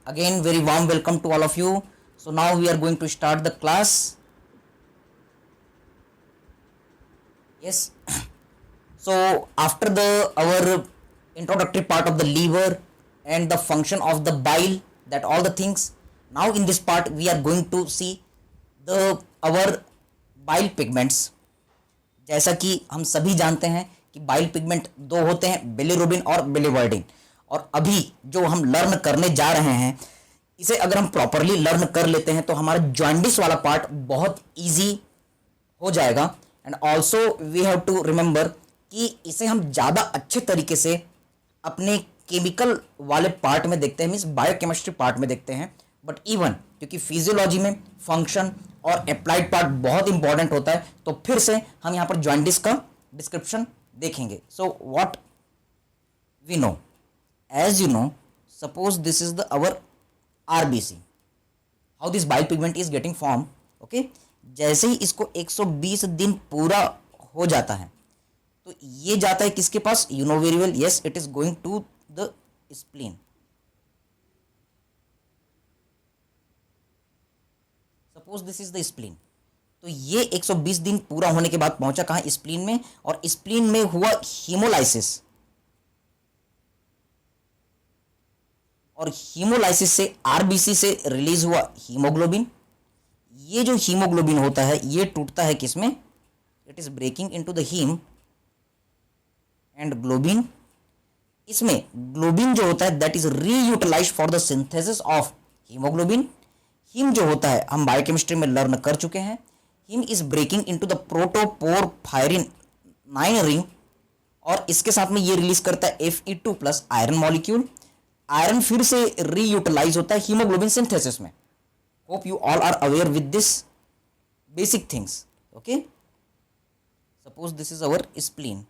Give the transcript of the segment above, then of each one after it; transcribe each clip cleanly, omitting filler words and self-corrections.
Again, very warm welcome to all of you. So now we are going to start the class. Yes. So after the our introductory part of the liver and the function of the bile, that all the things. Now in this part we are going to see the our bile pigments. जैसा कि हम सभी जानते हैं कि bile pigment दो होते हैं, बिलिरुबिन और बिलिवर्डिन। और अभी जो हम लर्न करने जा रहे हैं, इसे अगर हम प्रॉपरली लर्न कर लेते हैं तो हमारा जॉन्डिस वाला पार्ट बहुत इजी हो जाएगा। And also we have to remember कि इसे हम ज़्यादा अच्छे तरीके से अपने केमिकल वाले पार्ट में देखते हैं, मीन्स बायोकेमिस्ट्री पार्ट में देखते हैं। बट इवन क्योंकि फिजियोलॉजी में फंक्शन और अप्लाइड पार्ट बहुत इंपॉर्टेंट होता है, तो फिर से हम यहाँ पर जॉन्डिस का डिस्क्रिप्शन देखेंगे। So what we know, as you know, suppose this is the our RBC, how this bile pigment is getting form. Okay, जैसे ही इसको 120 दिन पूरा हो जाता है तो ये जाता है किसके पास? You know very well, yes, it is going to the spleen. Suppose this is the spleen. तो ये 120 दिन पूरा होने के बाद पहुंचा कहां? स्प्लीन में। और स्प्लीन में हुआ हीमोलाइसिस, और हीमोलाइसिस से आरबीसी से रिलीज हुआ हीमोग्लोबिन। ये जो हीमोग्लोबिन होता है ये टूटता है किसमें? It is breaking into the heme and globin. इसमें ग्लोबिन जो होता है that is reutilized for the synthesis of hemoglobin. Heme जो होता है हम बायोकेमिस्ट्री में लर्न कर चुके हैं, heme is breaking into the protoporphyrin 9 ring, और इसके साथ में ये रिलीज करता है Fe2 plus iron molecule. Iron फिर से रीयूटिलाइज होता है हीमोग्लोबिन सिंथेसिस में। Hope you all are aware with this basic things. Okay, suppose this is our spleen.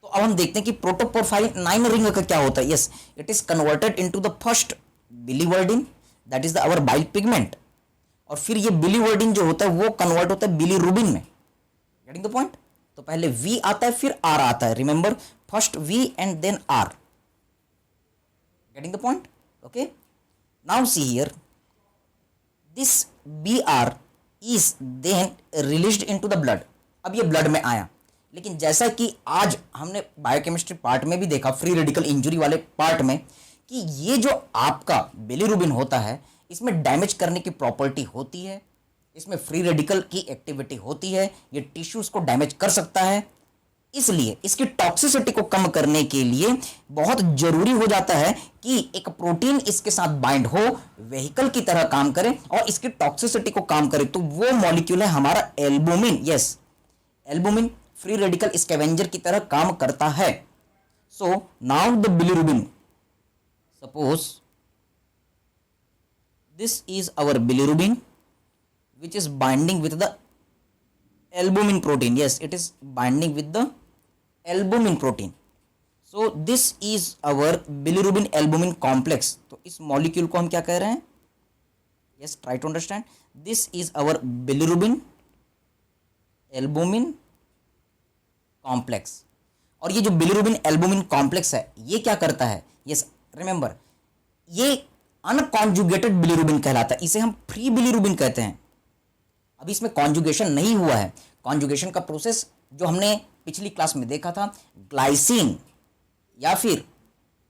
तो अब हम देखते हैं कि प्रोटोपोरफायरिन 9 रिंग का क्या होता है। Yes, it is converted into the first biliverdin, that is the our bile pigment. और फिर ये बिलीवर्डिन जो होता है वो कन्वर्ट होता है बिलीरुबिन में। Getting the point? तो पहले V आता है फिर R आता है। Remember, first V and then R। Getting the point? Okay, now see here, this BR is then released into the blood. अब ये ब्लड में आया, लेकिन जैसा कि आज हमने बायोकेमिस्ट्री पार्ट में भी देखा, फ्री रेडिकल इंजरी वाले पार्ट में, कि ये जो आपका बिलिरुबिन होता है इसमें डैमेज करने की प्रॉपर्टी होती है, इसमें फ्री रेडिकल की एक्टिविटी होती है, ये टिश्यूज को डैमेज कर सकता है। इसलिए इसकी टॉक्सिसिटी को कम करने के लिए बहुत जरूरी हो जाता है कि एक प्रोटीन इसके साथ बाइंड हो, व्हीकल की तरह काम करे और इसकी टॉक्सिसिटी को काम करे। तो वो मॉलिक्यूल है हमारा albumin. Yes, albumin free radical scavenger की तरह काम करता है। So now the bilirubin, suppose this is our bilirubin which is binding with the albumin protein. Yes, it is binding with the albumin protein. So this is our bilirubin albumin complex. तो इस molecule को हम क्या कह रहे हैं? Yes, try to understand. This is our bilirubin albumin complex. और ये जो बिलिरुबिन एल्बुमिन कॉम्प्लेक्स है ये क्या करता है? यस, रिमेंबर, ये अनकॉन्जुगेटेड बिलिरुबिन कहलाता है, इसे हम फ्री बिलिरुबिन कहते हैं। अभी इसमें कॉन्जुगेशन नहीं हुआ है। कॉन्जुगेशन का प्रोसेस जो हमने पिछली क्लास में देखा था, ग्लाइसिन या फिर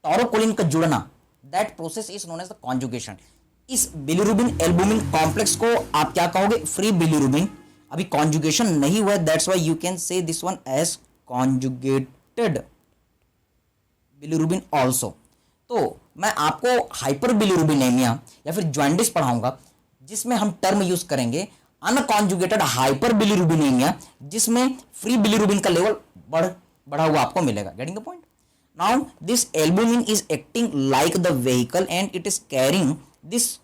टॉरोकोलिन का जुड़ना, that process is known as the conjugation. इस बिलिरुबिन एल्बुमिन कॉम्प्लेक्स को आप क्या कहोगे? Free bilirubin. अभी कॉन्जुगेशन नहीं हुआ है, that's why you can say this one as conjugated bilirubin also. तो मैं आपको हाइपर बिलिरुबिनेमिया या फिर जॉन्डिस पढ़ाऊंगा जिसमें हम टर्म यूज करेंगे अनकॉन्जुगेटेड हाइपर बिलिरुबिनेमिया, जिसमें फ्री बिलिरुबिन का लेवल बढ़ा हुआ आपको मिलेगा। Getting the point? Now this albumin is acting like the vehicle and it is carrying this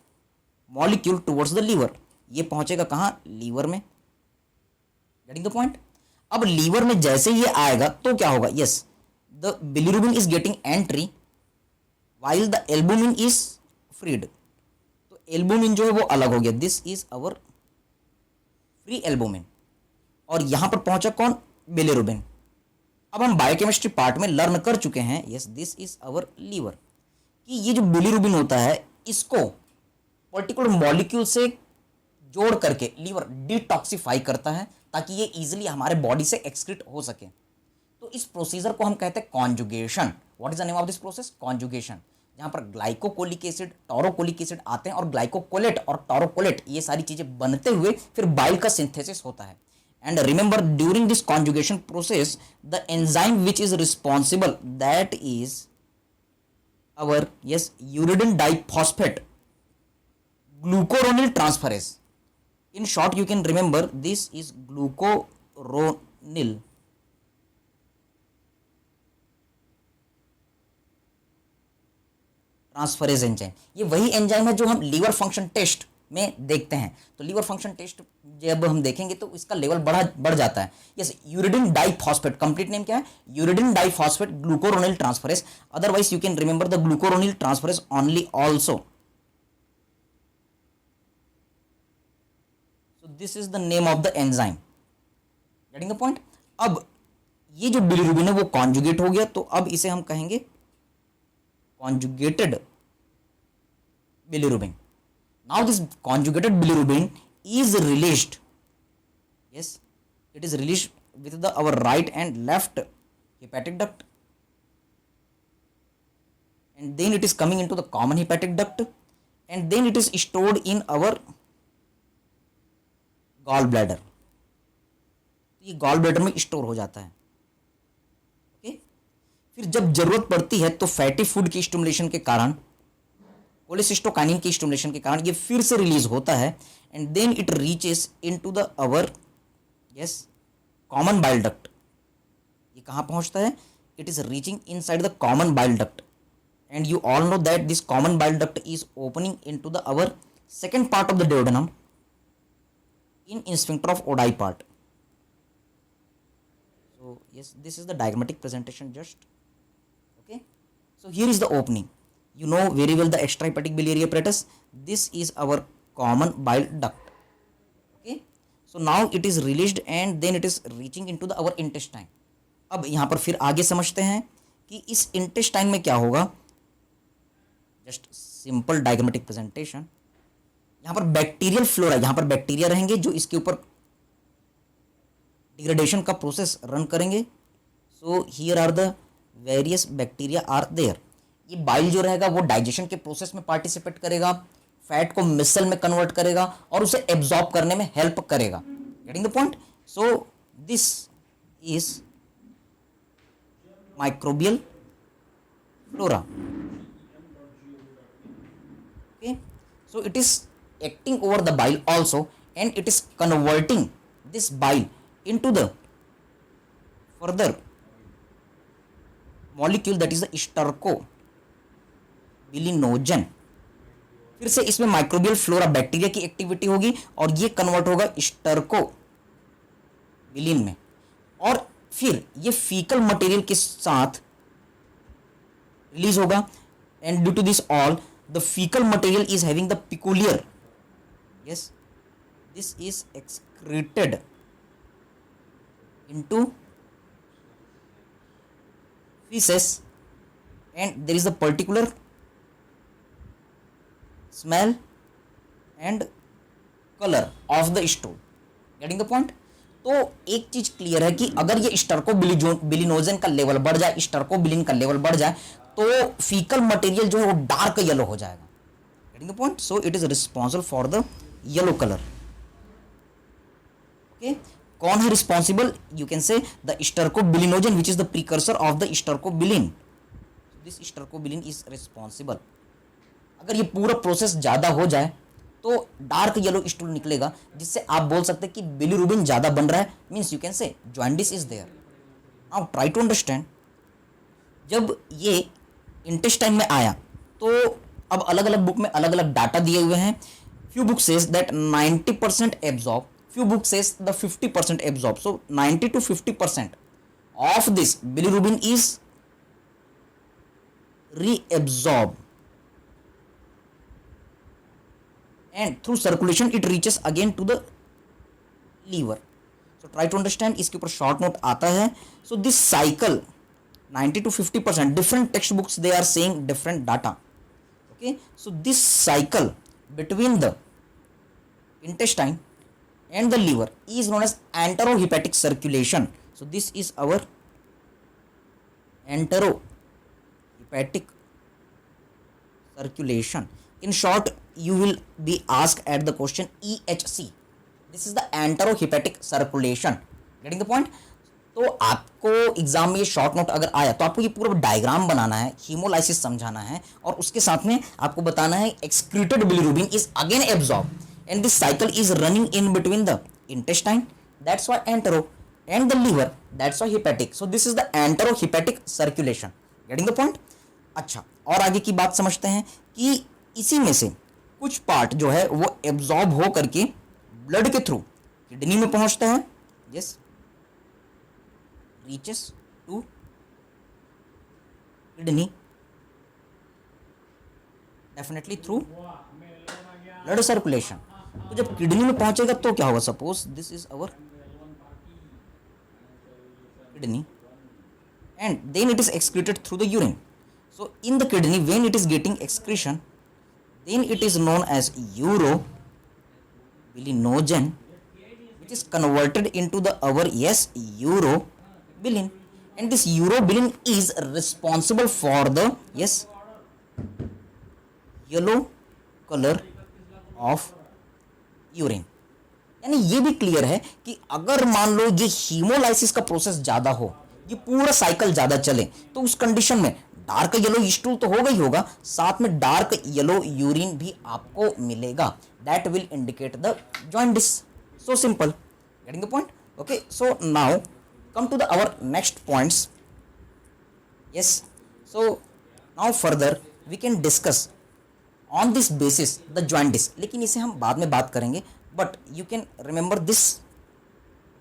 molecule towards the liver. ये पहुंचेगा कहां? लीवर में। Getting the point? अब लीवर में जैसे ये आएगा तो क्या होगा? Yes, the bilirubin is getting entry while the albumin is freed. तो एल्बुमिन जो है वो अलग हो गया। This is our free albumin. और यहां पर पहुंचा कौन? बिलिरुबिन। अब हम बायोकेमिस्ट्री पार्ट में लर्न कर चुके हैं, yes this is our liver, कि ये जो बिलीरुबिन होता है इसको पर्टिकुलर मॉलिक्यूल से जोड़ करके लीवर डिटॉक्सिफाई करता है ताकि ये इजीली हमारे बॉडी से एक्सक्रीट हो सके। तो इस प्रोसीजर को हम कहते हैं conjugation. What is the name of this process? Conjugation. जहां पर ग्लाइकोकोलिक एसिड, टॉरोकोलिक एसिड आते हैं और ग्लाइकोकोलेट और टॉरोकोलेट ये सारी चीजें बनते हुए फिर बाइल का सिंथेसिस होता है। And remember during this conjugation process the enzyme which is responsible that is our yes uridine diphosphate glucuronil transferase. In short you can remember this is glucuronil transferase enzyme. ये वही enzyme है जो हम liver function test में देखते हैं। तो liver function test जब हम देखेंगे तो इसका लेवल बढ़ जाता है। Yes, uridine diphosphate, complete name क्या है? Uridine diphosphate glucuronyl transferase, otherwise you can remember the glucuronyl transferase only also. So this is the name of the enzyme, getting the point. अब ये जो बिलीरुबिन है वो कॉन्जुगेट हो गया, तो अब इसे हम कहेंगे conjugated bilirubin. Now this conjugated bilirubin is released. Yes, it is released with the our right and left hepatic duct, and then it is coming into the common hepatic duct, and then it is stored in our gallbladder. ये gallbladder में store हो जाता है। Okay, फिर जब जरूरत पड़ती है तो फैटी फूड की स्टिमुलेशन के कारण, कोलेसिस्टोकाइनिन की स्टिमुलेशन के कारण ये फिर से रिलीज होता है, and then it reaches into the our yes common bile duct. ये कहाँ पहुंचता है? It is reaching inside the common bile duct, and you all know that this common bile duct is opening into the our second part of the duodenum in sphincter of Oddi part. So yes, this is the diagrammatic presentation just. Okay, so here is the opening. You know very well the extrahepatic biliary apparatus. This is our common bile duct. Okay, so now it is released and then it is reaching into the our intestine. अब यहाँ पर फिर आगे समझते हैं कि इस intestine में क्या होगा। Just simple diagrammatic presentation. यहाँ पर बैक्टीरियल फ्लोरा, यहाँ पर बैक्टीरिया रहेंगे जो इसके ऊपर डिग्रेडेशन का प्रोसेस रन करेंगे। So here are the various bacteria are there. ये बाइल जो रहेगा वो डाइजेशन के प्रोसेस में पार्टिसिपेट करेगा, फैट को मिसल में कन्वर्ट करेगा और उसे एब्जॉर्ब करने में हेल्प करेगा। Getting the point? So this is microbial flora. Okay, so it is acting over the bile also, and it is converting this bile into the further molecule that is the stercobilinogen. फिर से इसमें microbial flora bacteria की activity होगी और ये convert होगा stercobilin में, और फिर ये फीकल मटेरियल के साथ रिलीज होगा। And due to this all the faecal material is having the peculiar, yes, this is excreted into feces, and there is a particular smell and color of the stool. Getting the point? तो एक चीज clear है कि अगर ये स्टर्कोबिलिनोजन का level बढ़ जाए, स्टर्कोबिलिन का लेवल बढ़ जाए, तो फीकल मटेरियल जो है वो डार्क येलो हो जाएगा। Getting the point? So it is responsible for the yellow colour. Okay, कौन है responsible? You can say the stercobilinogen which is the precursor of the stercobilin. This stercobilin is responsible. अगर ये पूरा process ज्यादा हो जाए तो डार्क येलो स्टूल निकलेगा, जिससे आप बोल सकते हैं कि बिलीरुबिन ज्यादा बन रहा है, means you can say jaundice is there. Now try to understand, जब ये इंटेस्टाइन में आया तो अब अलग अलग बुक में अलग अलग डाटा दिए हुए हैं। Few books says that 90% absorb, few books says the 50% absorb. So 90 to 50% of this bilirubin is reabsorbed, and through circulation it reaches again to the liver. So try to understand, इसके ऊपर short note आता है. So this cycle 90 to 50% different textbooks they are saying different data. Okay, so this cycle between the intestine and the liver is known as enterohepatic circulation. So this is our enterohepatic circulation. In short, you will be asked at the question EHC. This is the enterohepatic circulation. Getting the point? तो आपको exam में ये short note अगर आया तो आपको ये पूरा डायग्राम बनाना है, हीमोलाइसिस समझाना है और उसके साथ में आपको बताना है excreted bilirubin is again absorb and this cycle is running in between the intestine, that's why entero, and the liver, that's why hepatic. So this is the enterohepatic circulation. Getting the point? अच्छा, और आगे की बात समझते हैं कि इसी में से कुछ पार्ट जो है वो एब्जॉर्ब हो करके ब्लड के थ्रू किडनी में पहुंचता है. Yes, reaches to kidney definitely through blood circulation. तो जब किडनी में पहुंचेगा तो क्या होगा? Suppose this is our kidney and then it is excreted through the urine. So in the kidney when it is getting excretion, then it is known as urobilinogen, which is converted into the our urobilin, and this urobilin is responsible for the yellow color of urine. यानी ये भी clear है कि अगर मान लो ये haemolysis का process ज्यादा हो, ये पूरा साइकिल ज्यादा चले, तो उस कंडीशन में डार्क येलो स्टूल तो होगा ही होगा, साथ में डार्क येलो यूरिन भी आपको मिलेगा. That will indicate the jaundice. So simple. Getting the point? Okay, so now come to the our next points. Yes, so now further we can discuss on this basis the jaundice, लेकिन इसे हम बाद में बात करेंगे. but you can remember this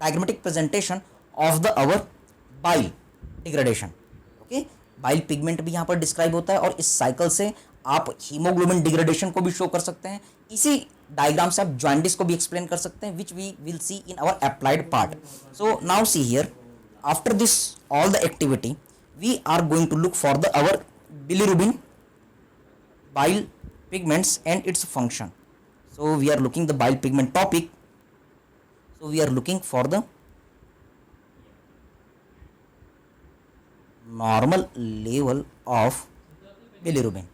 diagrammatic presentation of the our bile degradation. okay, bile pigment भी यहाँ पर डिस्क्राइब होता है और इस साइकिल से आप हीमोग्लोबिन डिग्रेडेशन को भी शो कर सकते हैं. इसी डायग्राम से आप जॉन्डिस को भी एक्सप्लेन कर सकते हैं, which we will see in our applied part. So now see here, after this all the activity we are going to look for the our bilirubin, bile pigments and its function. So we are looking the bile pigment topic. So we are looking for the normal level of bilirubin.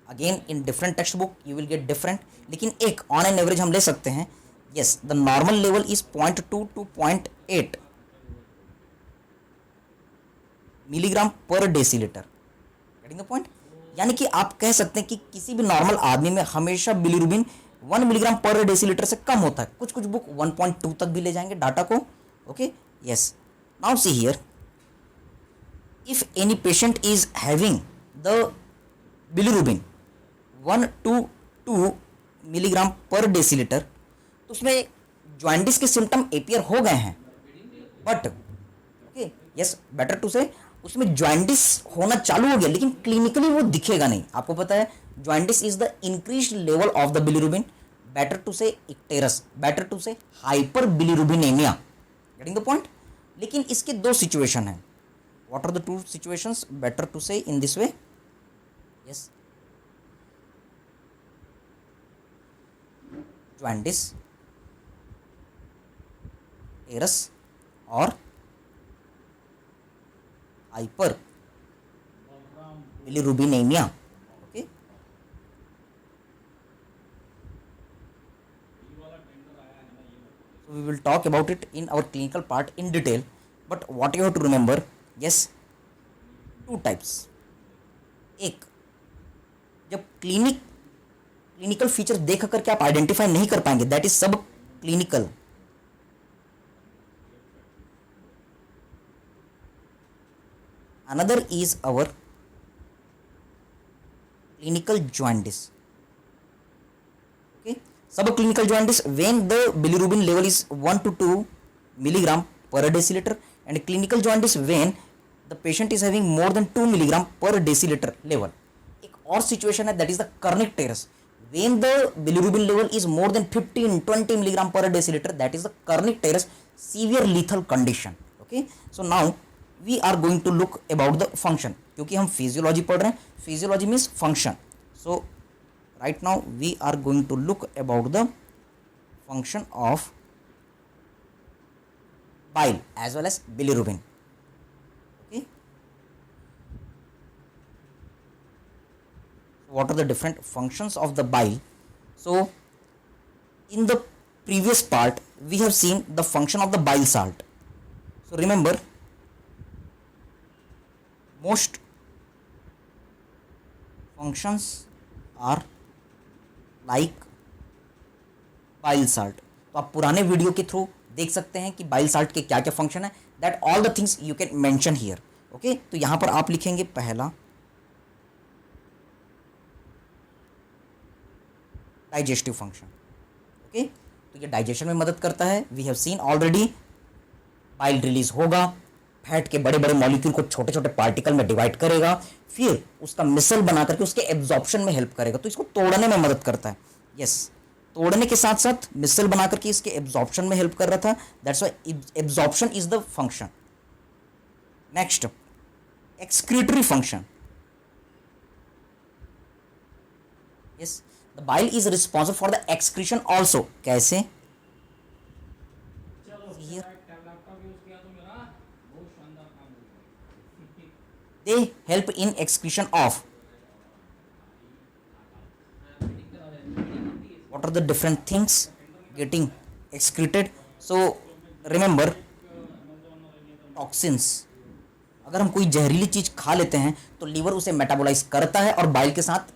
Again in different textbook you will get different, लेकिन एक on an average हम ले सकते हैं. Yes, the normal level is 0.2 to 0.8 milligram per decilitre. Getting the point? यानी कि आप कह सकते हैं कि किसी भी नॉर्मल आदमी में हमेशा बिलिरुबिन 1 मिलीग्राम पर डेसीलीटर से कम होता है. कुछ कुछ बुक 1.2 तक भी ले जाएंगे डाटा को. Okay, yes. Now see here, if any patient is having the bilirubin 1 to 2 milligram per decilitre, तो उसमें जॉन्डिस के सिम्टम एपियर हो गए हैं, but okay, yes, better to say उसमें जॉन्डिस होना चालू हो गया, लेकिन क्लिनिकली वो दिखेगा नहीं. आपको पता है jaundice is the increased level of the bilirubin. Better to say icterus, better to say hyperbilirubinemia. Getting the point? लेकिन इसके दो सिचुएशन हैं. What are the two situations? Better to say in this way. Yes, jaundice, icterus और hyperbilirubinemia. Okay, so we will talk about it in our clinical part in detail, but what you have to remember, yes, two types. एक, जब clinical feature देख करके आप identify नहीं कर पाएंगे, that is सब clinical. Another is our clinical jaundice. Okay, subclinical jaundice when the bilirubin level is 1 to 2 milligram per deciliter, and clinical jaundice when the patient is having more than 2 milligram per deciliter level. एक और situation है, that is the Kernick teres, when the bilirubin level is more than 15-20 milligram per deciliter, that is the Kernick teres severe lethal condition. Okay, so now we are going to look about the function, क्योंकि हम physiology पढ़ रहे हैं. Physiology means function. So right now we are going to look about the function of bile as well as bilirubin. Okay, so what are the different functions of the bile? So in the previous part we have seen the function of the bile salt. So remember, most functions are like bile salt. तो आप पुराने video के through देख सकते हैं कि bile salt के क्या क्या फंक्शन है. That all the things you can mention here. Okay, तो यहां पर आप लिखेंगे पहला डाइजेस्टिव फंक्शन. ओके, तो ये डाइजेशन में मदद करता है. We have seen already, bile release होगा, फैट के बड़े बड़े मॉलिक्यूल को छोटे छोटे पार्टिकल में डिवाइड करेगा, फिर उसका मिसल बना करके उसके एब्जॉर्प्शन में हेल्प करेगा. तो इसको तोड़ने में मदद करता है. यस, तोड़ने के साथ साथ मिसल बना करके इसके एब्जॉर्प्शन में हेल्प कर रहा था. That's why absorption is the function. Next, excretory function. Yes, the bile is responsible for the excretion also. कैसे? They help in excretion of, what are the different things getting excreted? So remember, toxins. अगर हम कोई जहरीली चीज खा लेते हैं तो लीवर उसे मेटाबोलाइज करता है और बाइल के साथ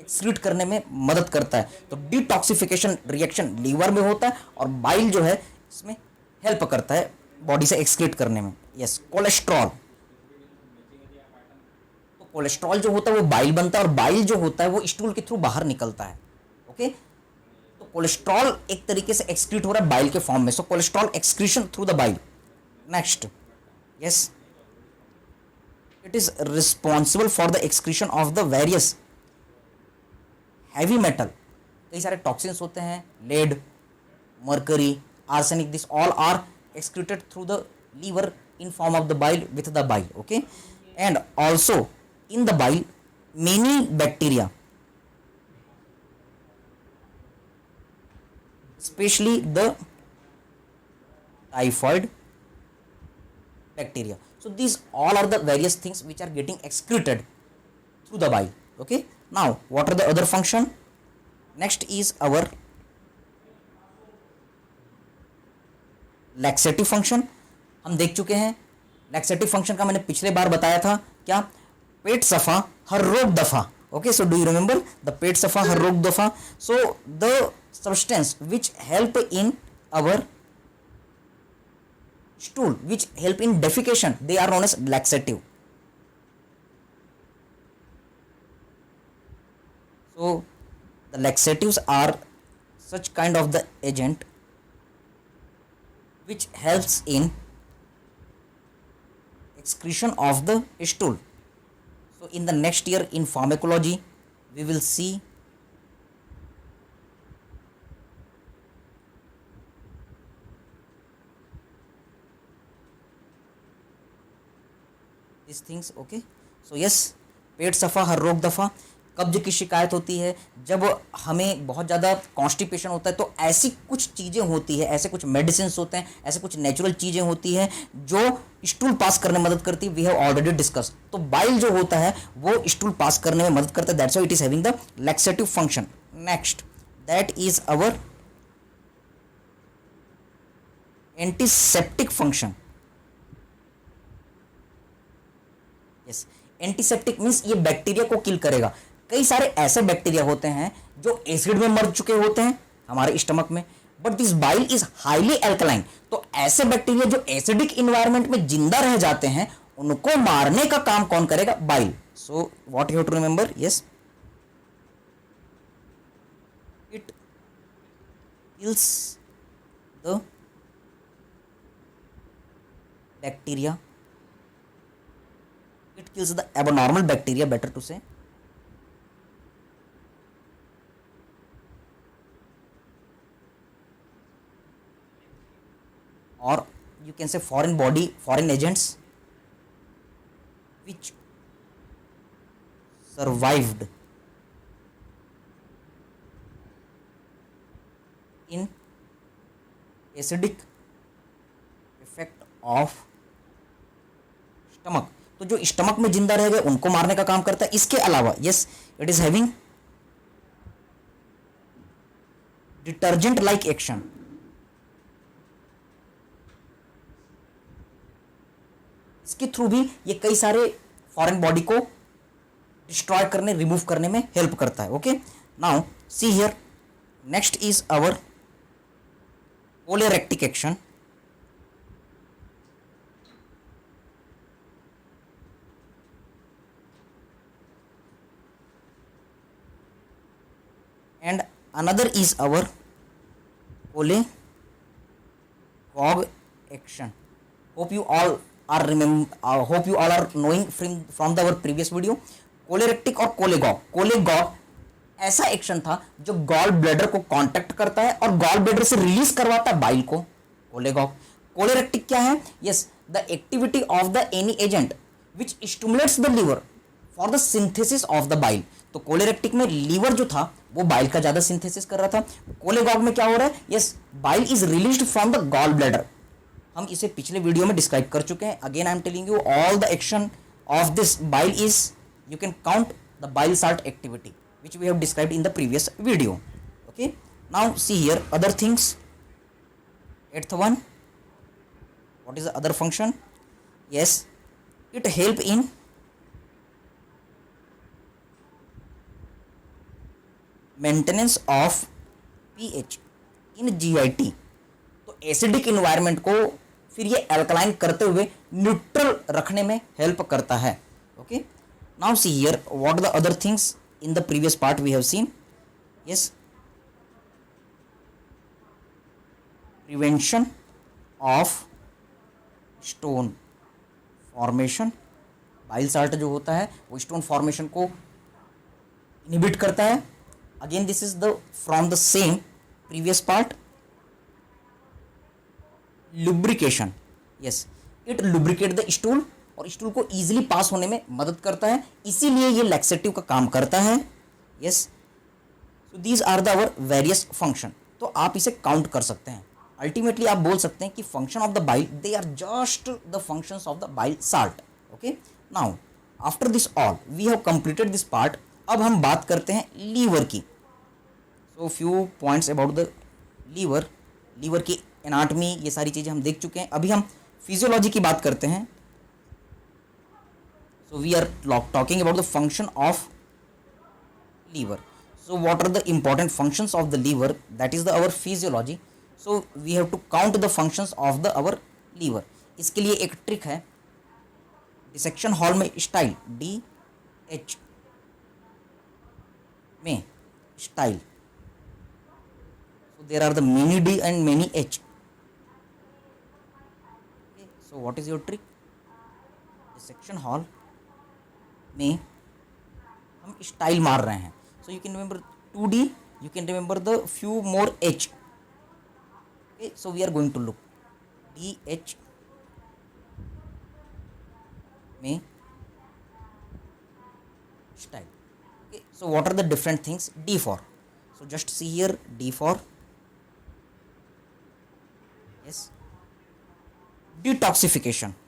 एक्सक्रीट करने में मदद करता है. तो डिटॉक्सिफिकेशन रिएक्शन लीवर में होता है और बाइल जो है इसमें हेल्प करता है बॉडी से एक्सक्रीट करने में. Yes, cholesterol. कोलेस्ट्रॉल जो होता है वो बाइल बनता है और बाइल जो होता है वो स्टूल के थ्रू बाहर निकलता है. ओके, तो कोलेस्ट्रॉल एक तरीके से एक्सक्रीट हो रहा है बाइल के फॉर्म में. So cholesterol excretion through the bile. Next, yes, it is responsible for the excretion of the various heavy metal. कई सारे टॉक्सिन्स होते हैं, lead, mercury, arsenic. This all are excreted through the liver in form of the bile with the bile. Okay, and also in the bile many bacteria, especially the typhoid bacteria. So these all are the various things which are getting excreted through the bile. Okay, now what are the other function? Next is our laxative function. हम देख चुके हैं laxative function का. मैंने पिछले बार बताया था क्या? पेट सफा हर रोग दफा. Okay, so do you remember the पेट सफा हर रोग दफा? So the substance which help in our stool, which help in defecation, they are known as laxative. So the laxatives are such kind of the agent which helps in excretion of the stool. So in the next year in pharmacology we will see these things. Okay, so yes, पेट सफ़ा हर रोग दफ़ा. कब्ज की शिकायत होती है जब हमें बहुत ज़्यादा कॉन्स्टिपेशन होता है, तो ऐसी कुछ चीज़ें होती है, ऐसे कुछ मेडिसिन होते हैं, ऐसे कुछ नेचुरल चीज़ें होती हैं जो स्टूल पास करने में मदद करती है. We have already discuss. तो बाइल जो होता है वो स्टूल पास करने में मदद करता है. That's why it is having the laxative function. Next, that is our antiseptic function. Yes, antiseptic means ये बैक्टीरिया को किल करेगा. कई सारे ऐसे बैक्टीरिया होते हैं जो एसिड में मर चुके होते हैं हमारे स्टमक में, but this bile is highly alkaline. तो ऐसे बैक्टीरिया जो एसिडिक इन्वायरमेंट में जिंदा रह जाते हैं उनको मारने का काम कौन करेगा? Bile. So what you have to remember? Yes, it kills the bacteria. It kills the abnormal bacteria, better to say. Can say foreign body, foreign agents which survived in acidic effect of stomach. तो जो stomach में जिंदा रह गए उनको मारने का काम करता है। इसके अलावा yes, it is having detergent like action. इसके थ्रू भी ये कई सारे फॉरेन बॉडी को डिस्ट्रॉय करने, रिमूव करने में हेल्प करता है। Okay, now see here, next is our choleretic action. And another is our cholecog action. Hope you all are knowing from our previous video. कोलेरेक्टिक और कोलेगॉग। कोलेगॉग ऐसा एक्शन था जो गॉल ब्लैडर को कांटेक्ट करता है और गॉल ब्लैडर से रिलीज करवाता है बाइल को। कोलेगॉग। कोलेरेक्टिक क्या है? Yes, the activity of the any agent which stimulates the liver for the synthesis of the bile. तो कोलेरेक्टिक में लीवर जो था वो बाइल का ज्यादा सिंथेसिस कर रहा था। कोलेगॉग में क्या हो रहा है? Yes, bile is released from the gall bladder. हम इसे पिछले वीडियो में डिस्क्राइब कर चुके हैं। Again I am telling you all the action of this bile is, you can count the bile salt activity which we have described in the previous video. Okay, now see here other things. Eighth one, what is the other function? Yes, it help in maintenance of pH in GIT. तो acidic environment को फिर ये alkaline करते हुए neutral रखने में help करता है। Okay, now see here what the other things in the previous part we have seen. Yes, prevention of stone formation. bile salt जो होता है वो stone formation को inhibit करता है। again this is the from the same previous part. lubrication. Yes, it lubricate the stool और stool को easily pass होने में मदद करता है, इसीलिए ये लैक्सेटिव का काम करता है। Yes, so these are the our various function. तो आप इसे काउंट कर सकते हैं। अल्टीमेटली आप बोल सकते हैं कि function of the bile, they are just the functions of the bile salt. Okay, now after this all we have completed this part. अब हम बात करते हैं लीवर की। So few points about the liver. Liver की anatomy, ये सारी चीज़ें हम देख चुके हैं। अभी हम फिजियोलॉजी की बात करते हैं। So we are talking about the function of liver. So what are the important functions of the liver? That is our physiology. So we have to count the functions of the our liver. इसके लिए एक trick है, dissection hall में style, DH में style. So there are the many D and many H. Okay, so what is your trick? Dissection hall में हम style मार रहे हैं. So you can remember 2D, you can remember the few more H. Okay, so we are going to look DH में style. Okay, so what are the different things? D for, so just see here, D for, yes, detoxification.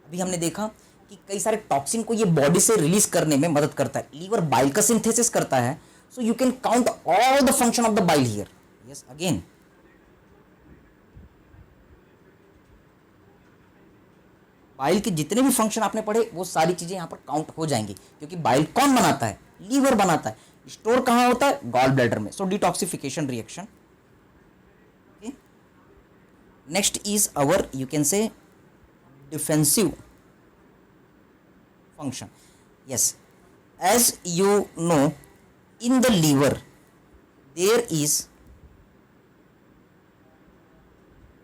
अभी हमने देखा कि कई सारे toxin को ये body से रिलीज करने में मदद करता है. लीवर बाइल का सिंथेसिस करता है. So you can count all the function of the bile here. Yes, again bile के जितने भी फंक्शन आपने पढ़े वो सारी चीजें यहां पर काउंट हो जाएंगी, क्योंकि बाइल कौन बनाता है? लीवर बनाता है. स्टोर कहां होता है? गॉल ब्लैडर में. So detoxification reaction. Next is our, you can say, defensive function. Yes, as you know, in the liver there is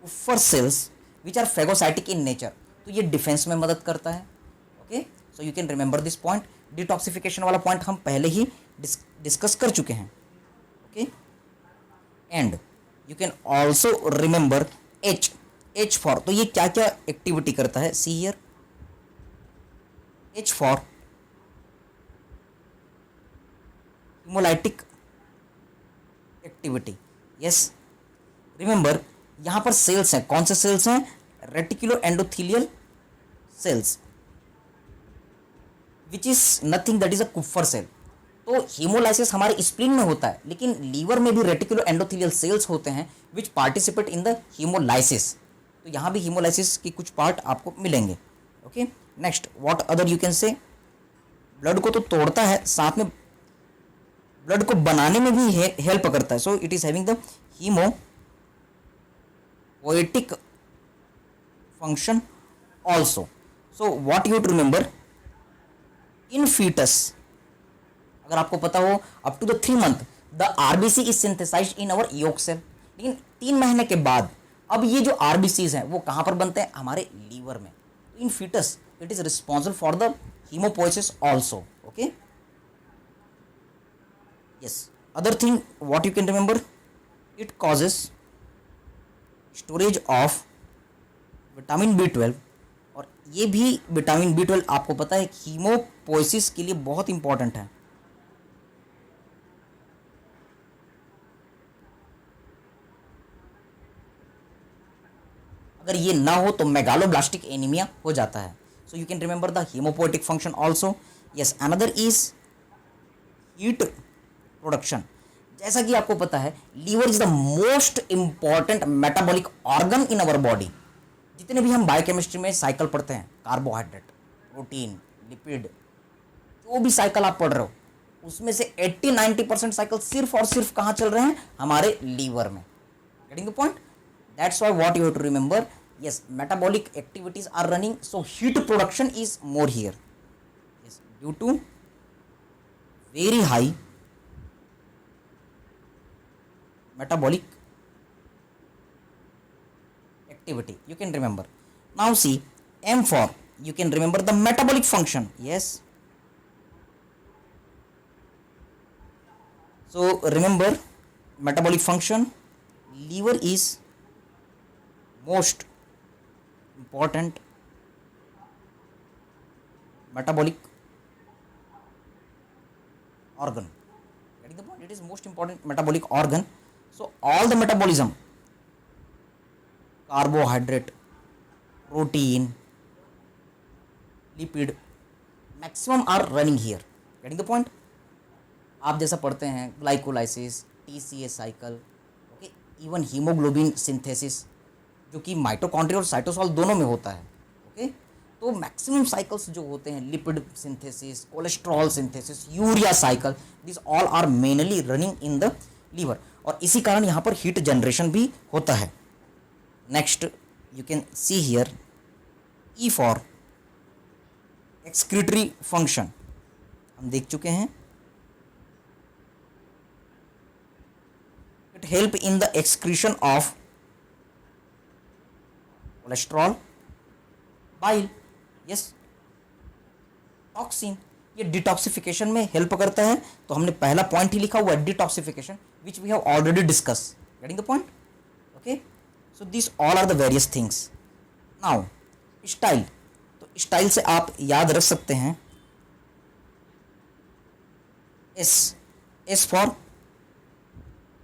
Kupffer cells which are phagocytic in nature. तो ये defence में मदद करता है. Okay, so you can remember this point. Detoxification वाला point हम पहले ही discuss कर चुके हैं. Okay, and you can also remember H, H for, तो ये क्या क्या एक्टिविटी करता है, see here, H for haemolytic activity. Yes, remember यहां पर सेल्स हैं, कौन से सेल्स हैं, reticulo endothelial cells, which is nothing that is a Kufar cell. तो हीमोलाइसिस हमारे स्प्लीन में होता है, लेकिन लीवर में भी रेटिकुलो एंडोथीलियल सेल्स होते हैं विच पार्टिसिपेट इन द हीमोलाइसिस। तो यहां भी हीमोलाइसिस की कुछ पार्ट आपको मिलेंगे। Okay, next what other you can से, ब्लड को तो तोड़ता है, साथ में ब्लड को बनाने में भी हेल्प करता है। So it is having the haemopoietic function also. So what you to remember, in foetus, अगर आपको पता हो up to the 3 month the RBC is synthesized in our yolk cell, लेकिन 3 महीने के बाद अब ये जो आरबीसीज हैं वो कहां पर बनते हैं, हमारे लीवर में। तो in fetus it is responsible for the hemopoiesis also. Okay, yes, other thing what you can remember, it causes storage of vitamin B12, और ये भी विटामिन B12 आपको पता है हीमोपोइसिस के लिए बहुत इंपॉर्टेंट है। अगर ये ना हो तो मेगालोब्लास्टिक एनीमिया हो जाता है। So you can remember the haemopoietic function also. Yes, another is heat production. जैसा कि आपको पता है liver is the most important metabolic organ in our body. जितने भी हम बायोकेमिस्ट्री में साइकिल पढ़ते हैं, कार्बोहाइड्रेट, प्रोटीन, लिपिड, जो भी साइकिल आप पढ़ रहे हो उसमें से 80-90% साइकिल सिर्फ और सिर्फ कहां चल रहे हैं, हमारे लीवर में। Getting the point? That's why what you have to remember, yes, metabolic activities are running, so heat production is more here. Yes, due to very high metabolic activity. You can remember. Now see, M for, you can remember the metabolic function. Yes. So remember metabolic function. Liver is most important metabolic organ. Getting the point? It is most important metabolic organ. So all the metabolism, carbohydrate, protein, lipid, maximum are running here. Getting the point? आप जैसा पढ़ते हैं glycolysis, TCA cycle, okay, even haemoglobin synthesis जो कि mitochondria और cytosol दोनों में होता है। ओके, तो मैक्सिमम साइकिल्स जो होते हैं, lipid synthesis, cholesterol synthesis, urea cycle, this all are mainly running in the liver, और इसी कारण यहाँ पर हीट जनरेशन भी होता है। Next you can see here E for excretory function, हम देख चुके हैं। It help in the excretion of cholesterol, bile, yes, toxin, ये डिटॉक्सिफिकेशन में हेल्प करता है। तो हमने पहला पॉइंट ही लिखा हुआ है detoxification, which we have already discuss. Getting the point? Okay, so this all are the various things. Now style, तो स्टाइल से आप याद रख सकते हैं S, S for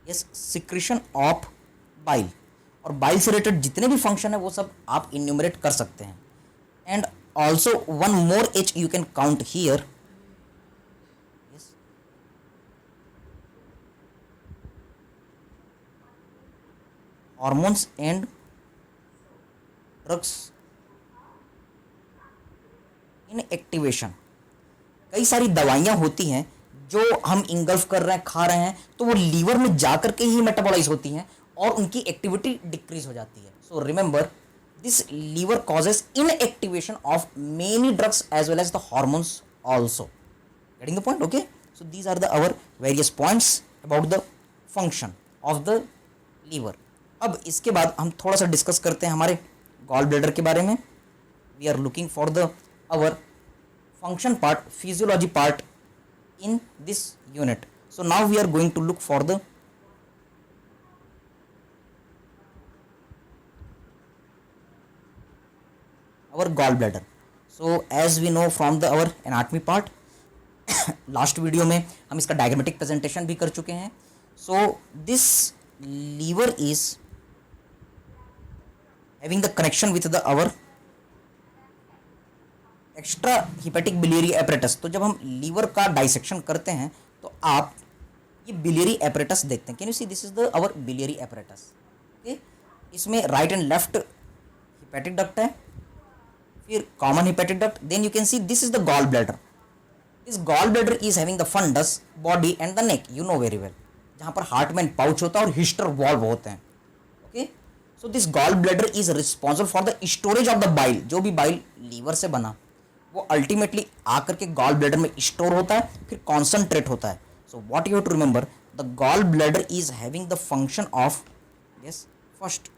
yes secretion of bile, और बाइल से रिलेटेड जितने भी फंक्शन है वो सब आप इन्यूमरेट कर सकते हैं। And also one more H U can count here, hormones and drugs in activation. कई सारी दवाइयां होती हैं जो हम इंगल्फ कर रहे हैं, खा रहे हैं, तो वो लीवर में जाकर के ही मेटाबोलाइज होती हैं और उनकी एक्टिविटी डिक्रीज हो जाती है। So remember this liver causes inactivation of many drugs as well as the hormones also. Getting the point? Okay, so these are the our various points about the function of the liver. अब इसके बाद हम थोड़ा सा discuss करते हैं हमारे gall bladder के बारे में। We are looking for the our function part, physiology part in this unit. So now we are going to look for the our gallbladder. So as we know from the our anatomy part, last video में हम इसका diagrammatic presentation भी कर चुके हैं. So this liver is having the connection with the our extra hepatic biliary apparatus. तो जब हम लीवर का डाइसेक्शन करते हैं तो आप ये बिलियरी एपरेटस देखते हैं. Can you see this is the our biliary apparatus. Okay, इसमें right and left hepatic duct है, फिर common hepatic duct, then you can see this is the gall bladder. This gall bladder is having the fundus, body and the neck, you know very well, जहां पर Hartmann pouch होता है और हिस्टर valve होते हैं. Okay, so this gall bladder is responsible for the storage of the bile. जो भी bile liver से बना वो अल्टीमेटली आकर के गॉल ब्लैडर में स्टोर होता है, फिर कॉन्सेंट्रेट होता है. So what you have to remember, the gall bladder is having the function of, yes, first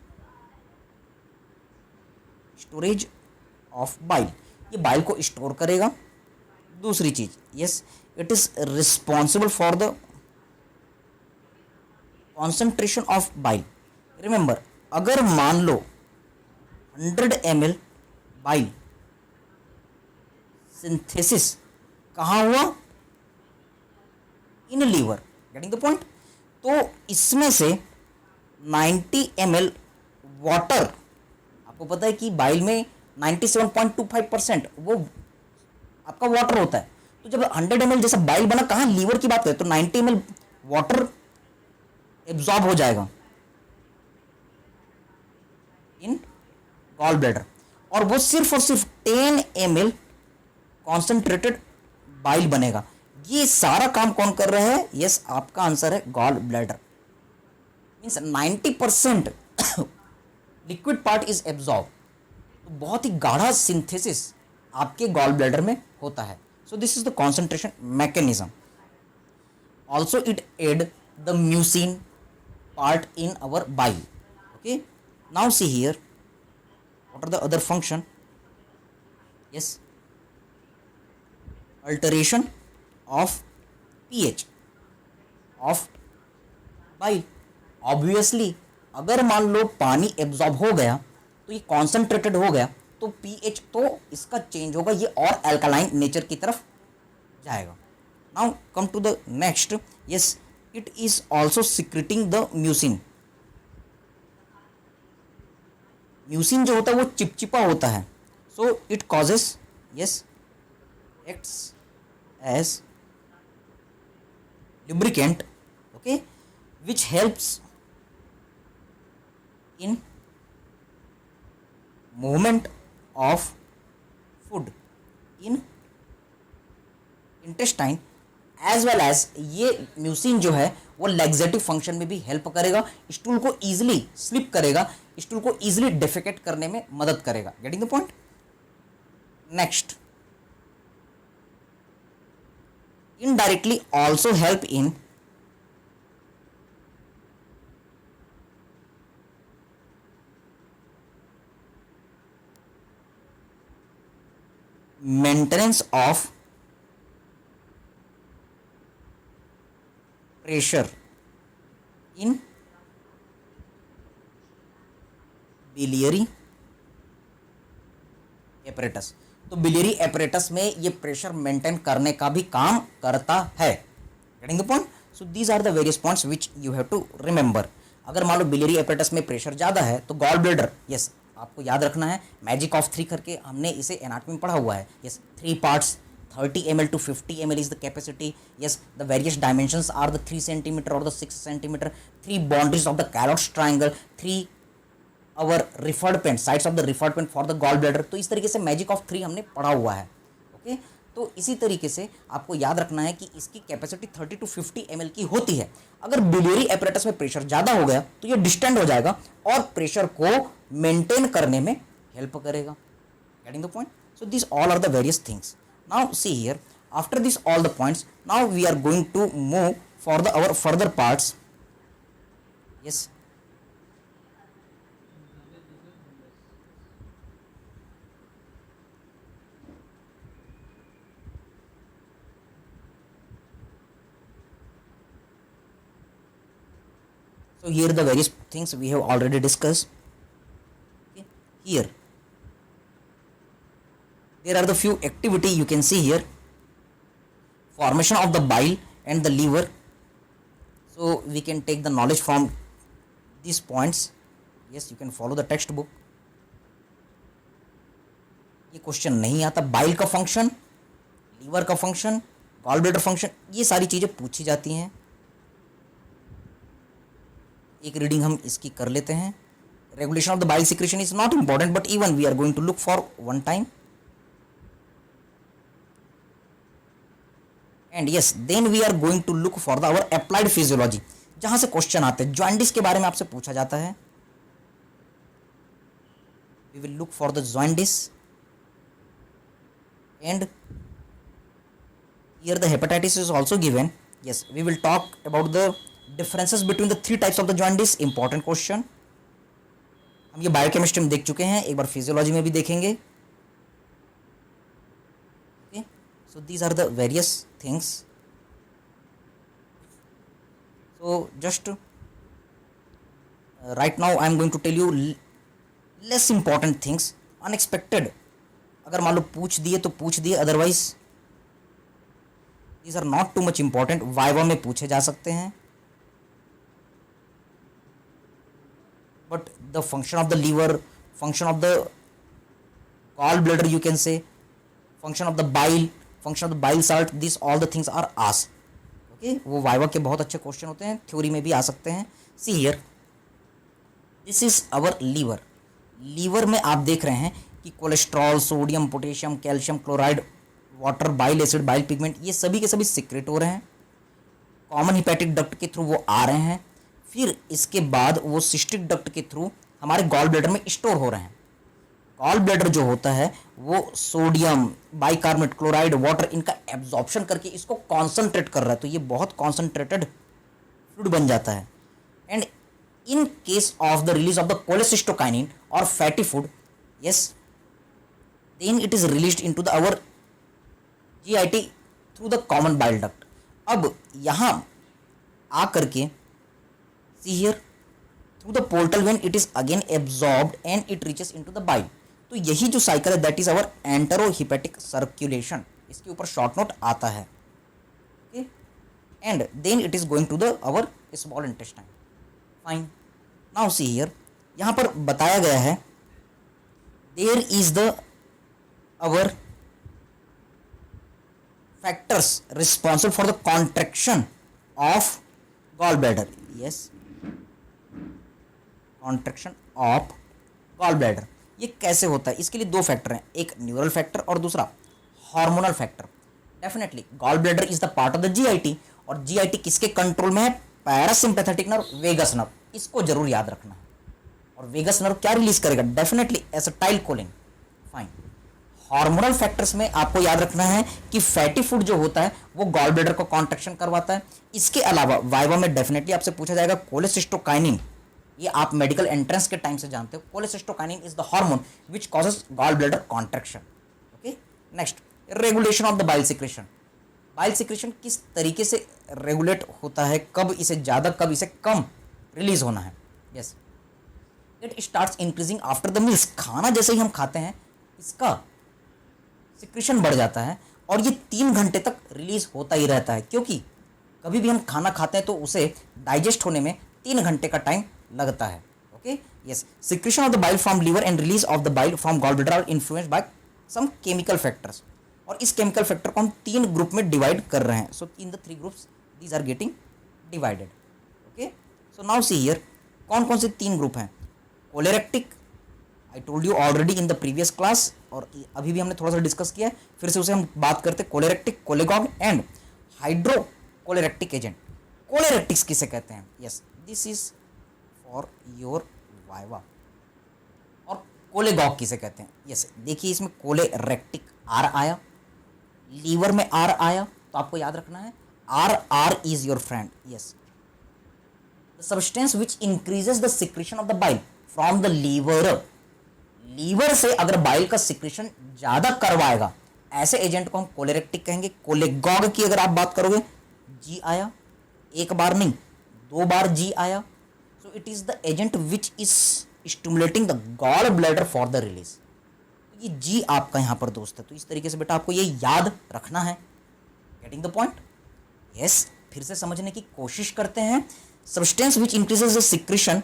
storage of bile. ये बाइल को स्टोर करेगा. दूसरी चीज, yes, it is responsible for the concentration of bile. Remember, अगर मान लो 100 ml bile synthesis कहाँ हुआ, in liver, getting the point. तो इसमें से 90 ml वाटर, आपको पता है कि बाइल में 97.25% वो आपका वाटर होता है. तो जब 100 ml जैसा बाइल बना, कहाँ लीवर की बात करें तो 90 ml वाटर एब्जॉर्ब हो जाएगा इन गॉल ब्लैडर, और वो सिर्फ और सिर्फ 10 ml कॉन्सेंट्रेटेड बाइल बनेगा. ये सारा काम कौन कर रहा है, यस, आपका आंसर है gall bladder. Means 90% liquid part is absorb. तो बहुत ही गाढ़ा सिंथेसिस आपके गॉल ब्लैडर में होता है. So this is the concentration mechanism. Also it add the mucin part in our bile. Okay, now see here what are the other function, yes, alteration of pH of bile. obviously अगर मान लो पानी absorb हो गया तो ये concentrated हो गया, तो पीएच तो इसका चेंज होगा, ये और अल्कालाइन नेचर की तरफ जाएगा. Now come to the next, yes, it is also secreting the mucin. Mucin जो होता है वो चिपचिपा होता है. So it causes, yes, acts as lubricant, okay, which helps in movement of food in intestine, as well as ये mucin जो है वो लैक्सेटिव फंक्शन में भी हेल्प करेगा. स्टूल को इजीली स्लिप करेगा, स्टूल को इजीली डेफिकेट करने में मदद करेगा. Getting the point. Next, indirectly also help in maintenance of pressure in biliary apparatus. तो बिलियरी एपरेटस में ये प्रेशर मेंटेन करने का भी काम करता है. Getting the point. So these are the various points which you have to remember. अगर मान लो बिलियरी एपरेटस में प्रेशर ज़्यादा है तो गॉल ब्लैडर, यस, आपको याद रखना है, मैजिक ऑफ 3 करके हमने इसे एनाटॉमी में पढ़ा हुआ है. Yes, 3 parts, 30 ml to 50 ml is the capacity. Yes, the various dimensions are the 3 centimeter or the 6 centimeter. 3 boundaries of the Carot's triangle. 3 our referred pen, sides of the referred pen for the gallbladder. तो इस तरीके से magic of 3 हमने पढ़ा हुआ है. Okay, तो इसी तरीके से आपको याद रखना है कि इसकी कैपेसिटी 30 to 50 ml की होती है. अगर बिलियरी एपरेटस में प्रेशर ज़्यादा हो गया तो ये डिस्टेंड हो जाएगा और प्रेशर को मेंटेन करने में हेल्प करेगा. Getting the point. So this all are the various things. Now see here, after this all the points, now we are going to move for the our further parts. Yes, so here the various things we have already discussed. Okay. Here There are the few activity you can see here. Formation of the bile and the liver. So we can take the knowledge from these points. Yes, you can follow the textbook. ये question नहीं आता, bile का function, liver का function, gall bladder function, ये सारी चीजें पूछी जाती हैं। एक रीडिंग हम इसकी कर लेते हैं। Regulation of the bile secretion is not important, but even we are going to look for one time. And yes, then we are going to look for the our applied physiology, जहां से question आते हैं। Jaundice के बारे में आपसे पूछा जाता है। We will look for the jaundice and here the hepatitis is also given. Yes, we will talk about the differences between the three types of the jaundice. Important question. हम ये बायोकेमिस्ट्री में देख चुके हैं, एक बार फिजियोलॉजी में भी देखेंगे। Okay, so these are the various things. So just right now I am going to tell you less important things, unexpected. अगर मान लो पूछ दिए तो पूछ दिए, otherwise these are not too much important, viva में पूछे जा सकते हैं। But the function of the liver, function of the gall bladder, you can say function of the bile, function of the bile salt, this all the things are asked. Okay, वो viva के बहुत अच्छे question होते हैं, theory में भी आ सकते हैं। See here, this is our liver. Liver में आप देख रहे हैं कि cholesterol, sodium, potassium, calcium chloride, water, bile acid, bile pigment, ये सभी के सभी सिक्रेट हो रहे हैं। कॉमन हिपैटिक डक्ट के थ्रू वो आ रहे हैं, फिर इसके बाद वो सिस्टिक डक्ट के थ्रू हमारे गॉल ब्लैडर में स्टोर हो रहे हैं। गॉल ब्लैडर जो होता है वो सोडियम, बाइकार्बोनेट, क्लोराइड, वाटर, इनका एब्जॉर्प्शन करके इसको कॉन्सनट्रेट कर रहा है, तो ये बहुत कॉन्सनट्रेटेड फ्लूइड बन जाता है। And in case of the release of the cholecystokinin और fatty food, yes, then it is released into the our GIT through the common bile duct. अब यहाँ आ करके see here through the portal vein it is again absorbed and it reaches into the bile. तो यही जो cycle है that is our enterohepatic circulation, इसके ऊपर short note आता है। okay? And then it is going to the our small intestine. Fine. Now see here, यहाँ पर बताया गया है there is the our factors responsible for the contraction of gallbladder. Yes, contraction of gallbladder. ये कैसे होता है? इसके लिए दो फैक्टर हैं, एक न्यूरल फैक्टर और दूसरा hormonal factor. Definitely gall bladder is the part of the GIT, और जीआईटी किसके कंट्रोल में है? पैरासिम्पैथेटिक नर्व, वेगस नर्व, इसको जरूर याद रखना है। और वेगस नर्व क्या रिलीज करेगा? Definitely acetylcholine. Fine. Hormonal factors में आपको याद रखना है कि फैटी फूड जो होता है वो गॉल ब्लैडर को कॉन्ट्रैक्शन करवाता है। इसके अलावा वाइवा में डेफिनेटली आपसे पूछा जाएगा कोलेसिस्टोकाइनिन, ये आप मेडिकल एंट्रेंस के टाइम से जानते हो। Cholecystokinin is the hormone which causes gall bladder contraction. Okay, next, regulation of the bile secretion. Bile secretion किस तरीके से रेगुलेट होता है, कब इसे ज़्यादा कब इसे कम रिलीज होना है? Yes, it starts increasing after the meals. खाना जैसे ही हम खाते हैं इसका सिक्रेशन बढ़ जाता है और ये 3 घंटे तक रिलीज होता ही रहता है, क्योंकि कभी भी हम खाना खाते हैं तो उसे डाइजेस्ट होने में 3 घंटे का टाइम लगता है। Okay, yes, secretion of the bile from liver and release of the bile from gall bladder are influenced by some chemical factors. और इस केमिकल फैक्टर को हम 3 ग्रुप में डिवाइड कर रहे हैं। So in the 3 groups these are getting divided. Okay, so now see here, कौन कौन से 3 ग्रुप हैं? Choleretic, I told you already in the previous class, और अभी भी हमने थोड़ा सा डिस्कस किया है, फिर से उसे हम बात करते हैं। कोलेरेक्टिक, कोलेगॉग एंड हाइड्रोकोलेरेक्टिक एजेंट। कोलेरेक्टिक्स किसे कहते हैं? Yes, this is for your viva. और कोलेगॉग किसे कहते हैं? यस, देखिए इसमें कोलेरेक्टिक आर आया, लीवर में आर आया, तो आपको याद रखना है R R is your friend. Yes, the substance which increases the secretion of the bile from the liver. Liver से अगर बाइल का सिक्रेशन ज्यादा करवाएगा, ऐसे एजेंट को हम कोलेरेक्टिक कहेंगे। कोलेगॉग की अगर आप बात करोगे, जी आया, एक बार नहीं 2 बार जी आया, so it is the agent which is stimulating the gall bladder for the release. ये जी आपका यहाँ पर दोस्त है। तो इस तरीके से बेटा आपको ये याद रखना है। Getting the point? यस, फिर से समझने की कोशिश करते हैं। Substance which increases the secretion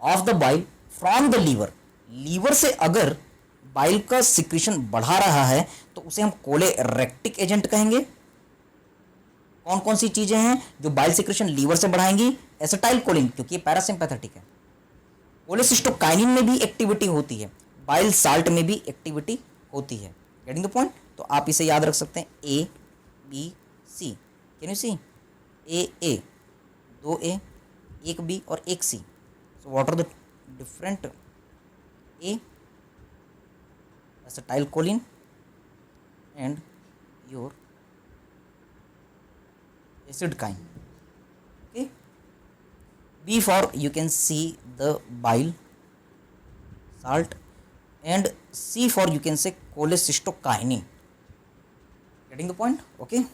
of the bile from the liver, liver से अगर बाइल का सिक्रेशन बढ़ा रहा है तो उसे हम कोलेरेक्टिक एजेंट कहेंगे। कौन कौन सी चीजें हैं जो बाइल सिक्रेशन लीवर से बढ़ाएंगी? एसिटाइल कोलिन, क्योंकि ये पैरासिम्पैथेटिक है। कोलेसिस्टोकाइनिन में भी एक्टिविटी होती है, बाइल साल्ट में भी एक्टिविटी होती है। Getting the point? तो आप इसे याद रख सकते हैं, A B C. Can you see? A, दो ए, एक बी और एक C. So what are the different? A acetylcholine and your acid kind. Okay. B for you can see the bile salt, and C for you can say cholecystokinin. Getting the point? Okay.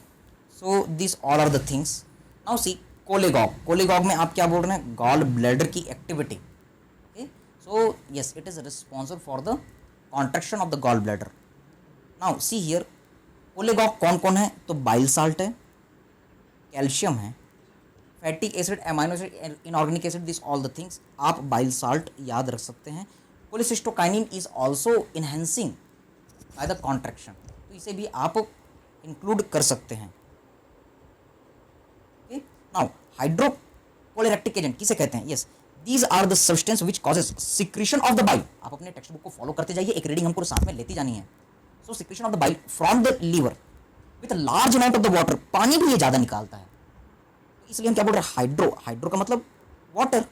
So these all are the things. Now see cholegog. Cholegog में आप क्या बोल रहे हैं? Gall bladder की activity. Okay. So yes, it is responsible for the contraction of the gall bladder. Now see here, cholagogue कौन कौन है? तो बाइल साल्ट है, कैल्शियम है, fatty acid, amino acid, inorganic acid, this all the things आप bile salt याद रख सकते हैं. Cholecystokinin is also enhancing by the contraction, तो इसे भी आप इंक्लूड कर सकते हैं. नाउ हाइड्रोकोलेरेक्टिक एजेंट किसे कहते हैं? Yes, These are the substance which causes secretion of the bile. आप अपने टेक्स्ट बुक को फॉलो करते जाइए, एक रीडिंग हमको साथ में लेती जानी है. So secretion of the bile from the liver with a large amount of the water. पानी भी ये ज्यादा निकालता है, तो इसलिए हम क्या बोल रहे हैं? हाइड्रो. हाइड्रो का मतलब वाटर,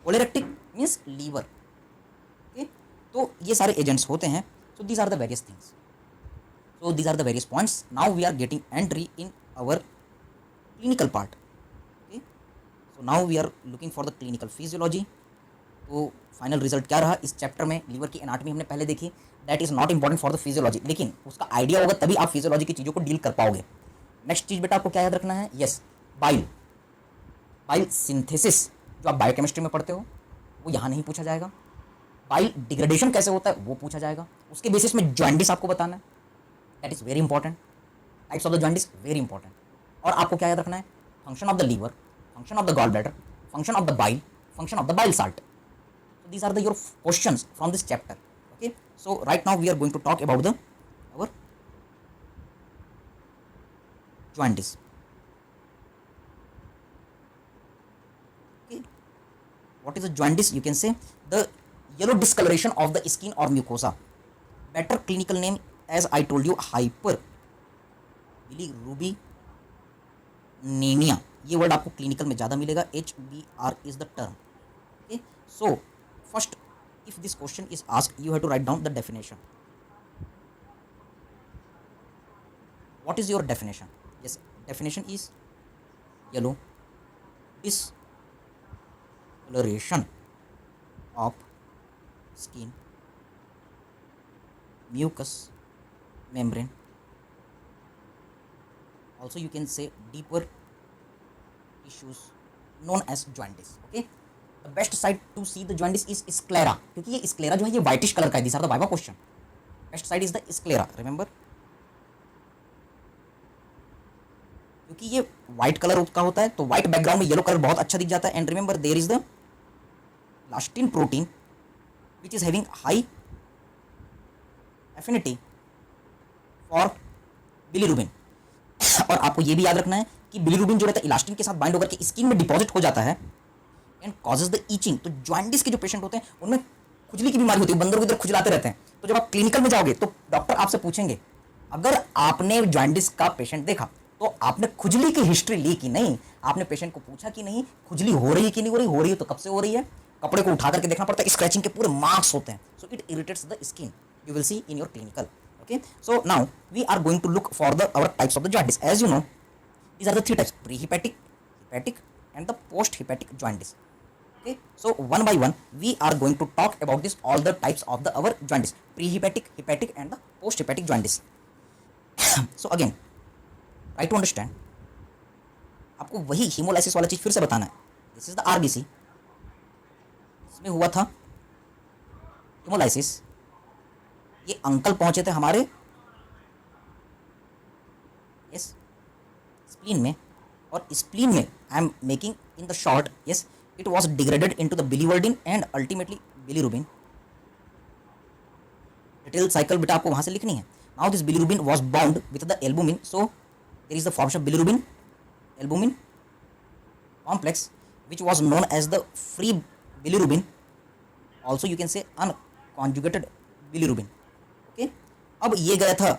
कोलेरेक्टिक मीन्स लीवर. ओके, तो ये सारे एजेंट्स होते हैं. So these are the various things. So these are the various points. Now we are getting entry in our clinical part. So now we are looking for the clinical physiology. तो final result क्या रहा इस chapter में? Liver की anatomy हमने पहले देखी, that is not important for the physiology, लेकिन उसका आइडिया होगा तभी आप फिजियोलॉजी की चीज़ों को डील कर पाओगे. नेक्स्ट चीज बेटा आपको क्या याद रखना है? Yes, bile. बाइल सिंथेसिस जो आप बायोकेमिस्ट्री में पढ़ते हो वो यहाँ नहीं पूछा जाएगा. बाइल डिग्रेडेशन कैसे होता है वो पूछा जाएगा. उसके बेसिस में जॉइंडिस आपको बताना है, that is very important. Types of the jaundice very important. और आपको क्या याद रखना है? Function of the liver, function of the gallbladder, function of the bile, function of the bile salt. So these are the your questions from this chapter. Okay, so right now we are going to talk about the our jaundice. Okay, what is a jaundice? You can say the yellow discoloration of the skin or mucosa. Better clinical name, as I told you, hyperbilirubinemia. ये word आपको clinical में ज़्यादा मिलेगा. HBR is the term. Okay, so first if this question is asked you have to write down the definition. What is your definition? Yes, definition is yellow discoloration of skin, mucous membrane. Also you can say deeper issues known as jaundice. Okay, the best side to see the jaundice is sclera, क्योंकि ये sclera जो है ये whitish color का है. These are the viva question. Best side is the sclera, remember, क्योंकि ये white color का होता है तो white background में yellow color बहुत अच्छा दिख जाता है. And remember there is the elastin protein which is having high affinity for bilirubin. और आपको ये भी याद रखना है कि बिलिरुबिन जो रहता है इलास्टिन के साथ बाइंड होकर के स्किन में डिपॉजिट हो जाता है एंड कॉजेज द ईचिंग. तो जॉइंडिस के जो पेशेंट होते हैं उनमें खुजली की बीमारी होती है, बंदर को इधर खुजलाते रहते हैं. तो जब आप क्लिनिकल में जाओगे तो डॉक्टर आपसे पूछेंगे अगर आपने जॉइंडिस का पेशेंट देखा तो आपने खुजली की हिस्ट्री ली कि नहीं. आपने पेशेंट को पूछा कि नहीं खुजली हो रही है कि नहीं हो रही, हो रही है तो कब से हो रही है. कपड़े को उठा करके देखना पड़ता है, स्क्रैचिंग के पूरे मार्क्स होते हैं. So it irritates the skin, you will see in your clinical. Okay, so now we are going to look for the our types of the jaundice. As you know, these are the three types: prehepatic, hepatic, and the post-hepatic jaundice. Okay, so one by one we are going to talk about this all the types of the our jaundice: prehepatic, hepatic, and the post-hepatic jaundice. So again, try to understand. आपको वही hemolysis वाला चीज फिर से बताना है. This is the RBC. इसमें हुआ था hemolysis. ये अंकल पहुंचे थे हमारे यस स्प्लीन में, और स्प्लीन में I am making in the short yes it was degraded into the biliverdin and ultimately bilirubin. Detail cycle बेटा आपको वहां से लिखनी है। Now this bilirubin was bound with the albumin, so there is the formation of bilirubin albumin complex which was known as the free bilirubin, also you can say unconjugated bilirubin। Okay, अब ये गया था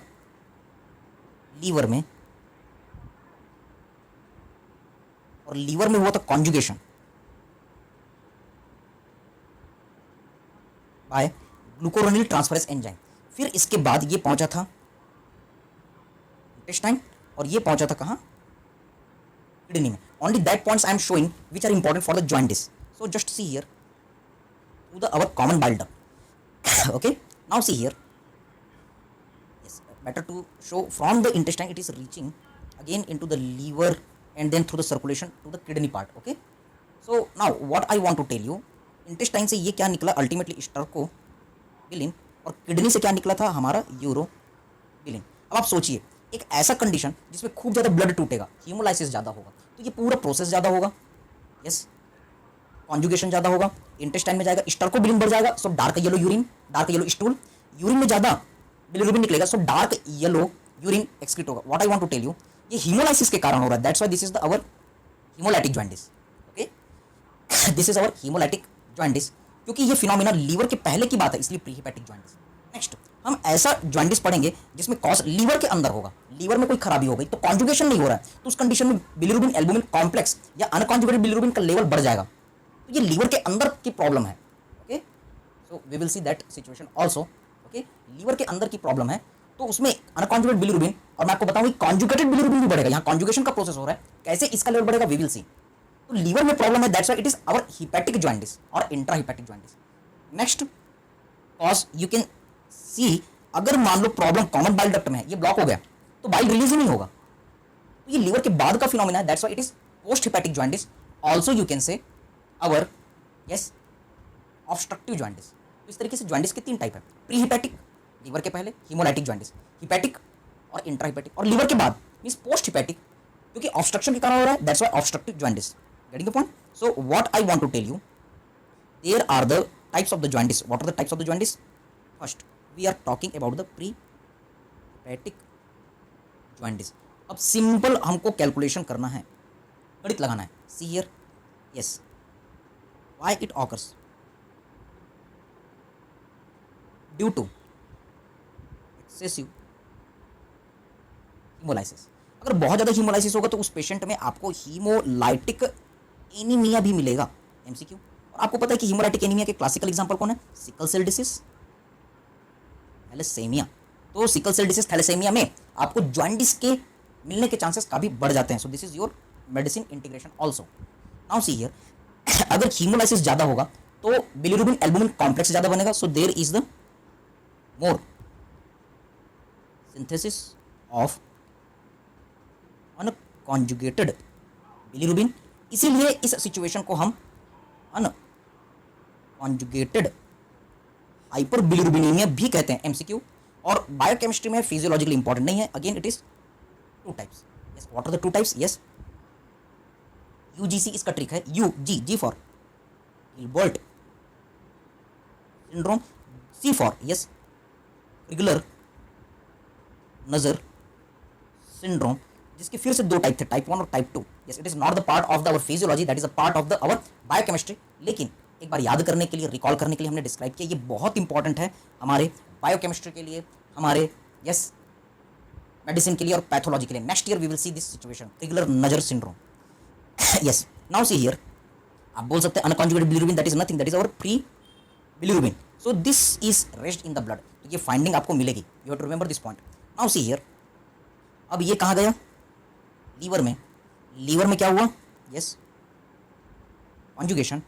liver में, और liver में हुआ था conjugation bye ग्लूकोरोनिल transferase enzyme. फिर इसके बाद ये पहुंचा था इंटेस्टाइन, और ये पहुंचा था कहां, किडनी में। Only that points I am showing which are important for the jaundice. So just see here to the our common bile duct. Okay, now see here. Yes, better to show from the intestine it is reaching again into the liver and then through the circulation to the kidney part. Okay, so now what I want to tell you, intestine से ये क्या निकला ultimately stercobilin, और kidney से क्या निकला था हमारा यूरोबिलिन। अब आप सोचिए एक ऐसा कंडीशन जिसमें खूब ज़्यादा ब्लड टूटेगा, हीमोलाइसिस ज़्यादा होगा, तो ये पूरा प्रोसेस ज़्यादा होगा, यस कॉन्जुगेशन ज़्यादा होगा, इंटेस्टाइन में जाएगा, स्टर्कोबिलिन बढ़ जाएगा, so dark yellow urine, dark yellow stool, urine में ज़्यादा बिलिरुबिन निकलेगा, so dark yellow urine excrete होगा। What I want to tell you, ये हीमोलाइसिस के कारण हो रहा है, that's why this is the our hemolytic jaundice. Okay, this is our hemolytic jaundice, क्योंकि ये फिनोमिना लीवर के पहले की बात है, इसलिए प्रीहिपैटिक जॉइंटिस। नेक्स्ट हम ऐसा जॉइंटिस पढ़ेंगे जिसमें कॉज लीवर के अंदर होगा, लीवर में कोई खराबी हो गई तो कॉन्जुगेशन नहीं हो रहा है, तो उस कंडीशन में बिलिरुबिन एल्बुमिन कॉम्प्लेक्स या अनकॉन्जुगेटेड बिलिरुबिन का लेवल बढ़ जाएगा, तो ये लीवर के अंदर की प्रॉब्लम है। Okay, so we will see that situation also. Okay, liver के अंदर की प्रॉब्लम है, तो उसमें अनकॉन्जुगेटेड बिलिरुबिन, और मैं आपको बताऊंगी कॉन्जुगेटेड बिलिरुबिन भी बढ़ेगा, यहाँ कॉन्जुगेशन का प्रोसेस हो रहा है, कैसे इसका लेवल बढ़ेगा वी विल सी। तो लीवर में प्रॉब्लम है, that's why it is our hepatic jaundice और intrahepatic jaundice. Next cause you can see, अगर मान लो प्रॉब्लम कॉमन बाइल डक्ट में है, ये ब्लॉक हो गया तो बाइल रिलीज ही नहीं होगा, तो ये लीवर के बाद का फिनोमिना है, that's why it is post hepatic jaundice. Also you can से अवर यस ऑब्स्ट्रक्टिव जॉइंटिस। तो इस तरीके से जॉइंटिस के तीन टाइप है, प्री हिपैटिक लीवर के पहले, हीमोलाइटिक जॉइंटिस, हिपैटिक और इंट्राहिपैटिक, और लीवर के बाद मींस पोस्ट हिपैटिक, क्योंकि ऑब्स्ट्रक्शन के कारण हो रहा है, that's why obstructive jaundice. Getting the point? So what I want to tell you, there are the types of the jaundice. What are the types of the jaundice? First we are talking about the pre hepatic jaundice. अब simple हमको calculation करना है, गणित लगाना है। See here, yes, why it occurs due to excessive haemolysis. अगर बहुत ज़्यादा हीमोलाइसिस होगा तो उस पेशेंट में आपको हीमोलाइटिक एनीमिया भी मिलेगा, एमसीक्यू। और आपको पता है कि हीमोलाइटिक एनीमिया के क्लासिकल एग्जांपल कौन है? Sickle cell disease, thalassemia. तो सिकल सेल डिसीज, थैलेसेमिया में आपको जॉइंटिस के मिलने के चांसेस काफी बढ़ जाते हैं। So this is your medicine integration also. Now see here, अगर हीमोलाइसिस ज्यादा होगा तो बिलिरुबिन एल्बुमिन कॉम्प्लेक्स ज्यादा बनेगा, so there is the more synthesis of unconjugated bilirubin. इसीलिए इस सिचुएशन को हम अनकॉन्जुगेटेड हाइपर बिलिरुबिनेमिया भी कहते हैं, एमसीक्यू। और बायोकेमिस्ट्री में फिजियोलॉजिकली इंपॉर्टेंट नहीं है। Again it is two types. Yes, what are the two types? Yes, UGC इसका ट्रिक है, U G, G for Gilbert syndrome, C for yes Crigler Najjar syndrome, जिसके फिर से दो टाइप थे, टाइप 1 और type 2। Yes, it is not the part of the our physiology, that is a part of the our biochemistry. लेकिन एक बार याद करने के लिए, रिकॉल करने के लिए हमने डिस्क्राइब किया, ये बहुत इंपॉर्टेंट है हमारे बायोकेमिस्ट्री के लिए, हमारे यस मेडिसिन के लिए और पैथोलॉजी के लिए। Next year we will see this situation, Crigler Najjar syndrome. Yes, now see here, आप बोल सकते हैं unconjugated bilirubin, that is nothing, that is our pre bilirubin. So this is rest in the blood. तो ये finding आपको मिलेगी, you have to remember this point. Now see here, अब ये कहाँ गया? लीवर में। लीवर में क्या हुआ? Yes, conjugation.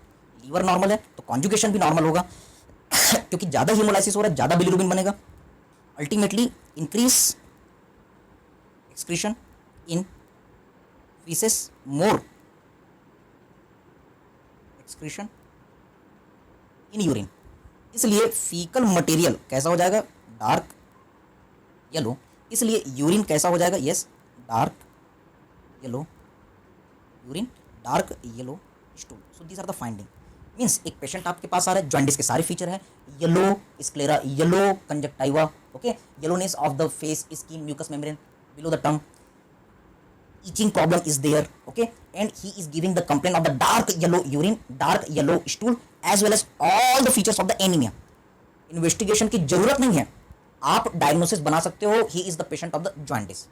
लीवर नॉर्मल है तो कॉन्जुगेशन भी नॉर्मल होगा क्योंकि ज़्यादा हीमोलाइसिस हो रहा है, ज़्यादा बिलिरुबिन बनेगा, ultimately increase excretion in faeces, more excretion in urine. इसलिए फीकल मटेरियल कैसा हो जाएगा? डार्क येलो, इसलिए यूरिन कैसा हो जाएगा, yes dark yellow urine, dark yellow stool. So these are the finding. Means एक पेशेंट आपके पास आ रहा है, जॉन्डिस के सारे फीचर है, yellow sclera, yellow conjunctiva, okay, yellowness of the face, skin, mucous membrane below the tongue, itching problem is there, okay, and he is giving the complaint of the dark yellow urine, dark yellow stool, as well as all the features of the anemia। Investigation की जरूरत नहीं है, आप diagnosis बना सकते हो, he is the patient of the jaundice,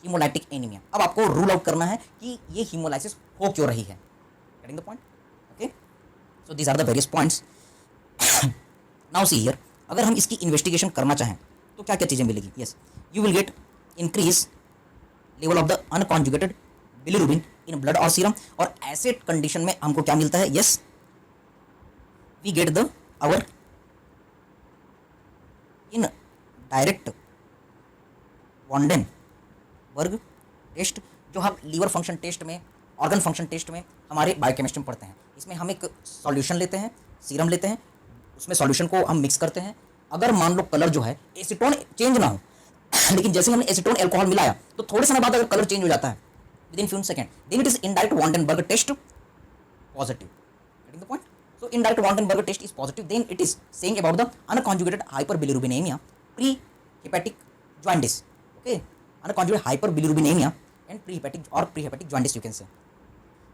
haemolytic anaemia. अब आपको रूल आउट करना है कि ये हीमोलाइसिस हो क्यों रही है। Getting the point, okay. So these are the various points. Now see here, अगर हम इसकी इन्वेस्टिगेशन करना चाहें तो क्या क्या चीजें मिलेगी। Yes, you will get increase level of the unconjugated bilirubin in blood और सीरम, और ऐसे कंडीशन में हमको क्या मिलता है, yes we get the our in direct Vandenberg test, जो हम लीवर फंक्शन टेस्ट में, ऑर्गन फंक्शन टेस्ट में हमारे बायोकेमिस्ट्री में पढ़ते हैं। इसमें हम एक सॉल्यूशन लेते हैं, सीरम लेते हैं, उसमें सॉल्यूशन को हम मिक्स करते हैं। अगर मान लो कलर जो है एसीटोन चेंज ना हो, लेकिन जैसे हमने एसीटोन अल्कोहल मिलाया तो थोड़े समय बाद अगर कलर चेंज हो जाता है within few second, then it is indirect Vandenberg test positive. Getting the point. So indirect Vandenberg test is positive, then it is saying about the unconjugated hyperbilirubinemia, pre-hepatic jaundice. Okay, unconjugated hyperbilirubinemia and pre-hepatic jaundice you can say.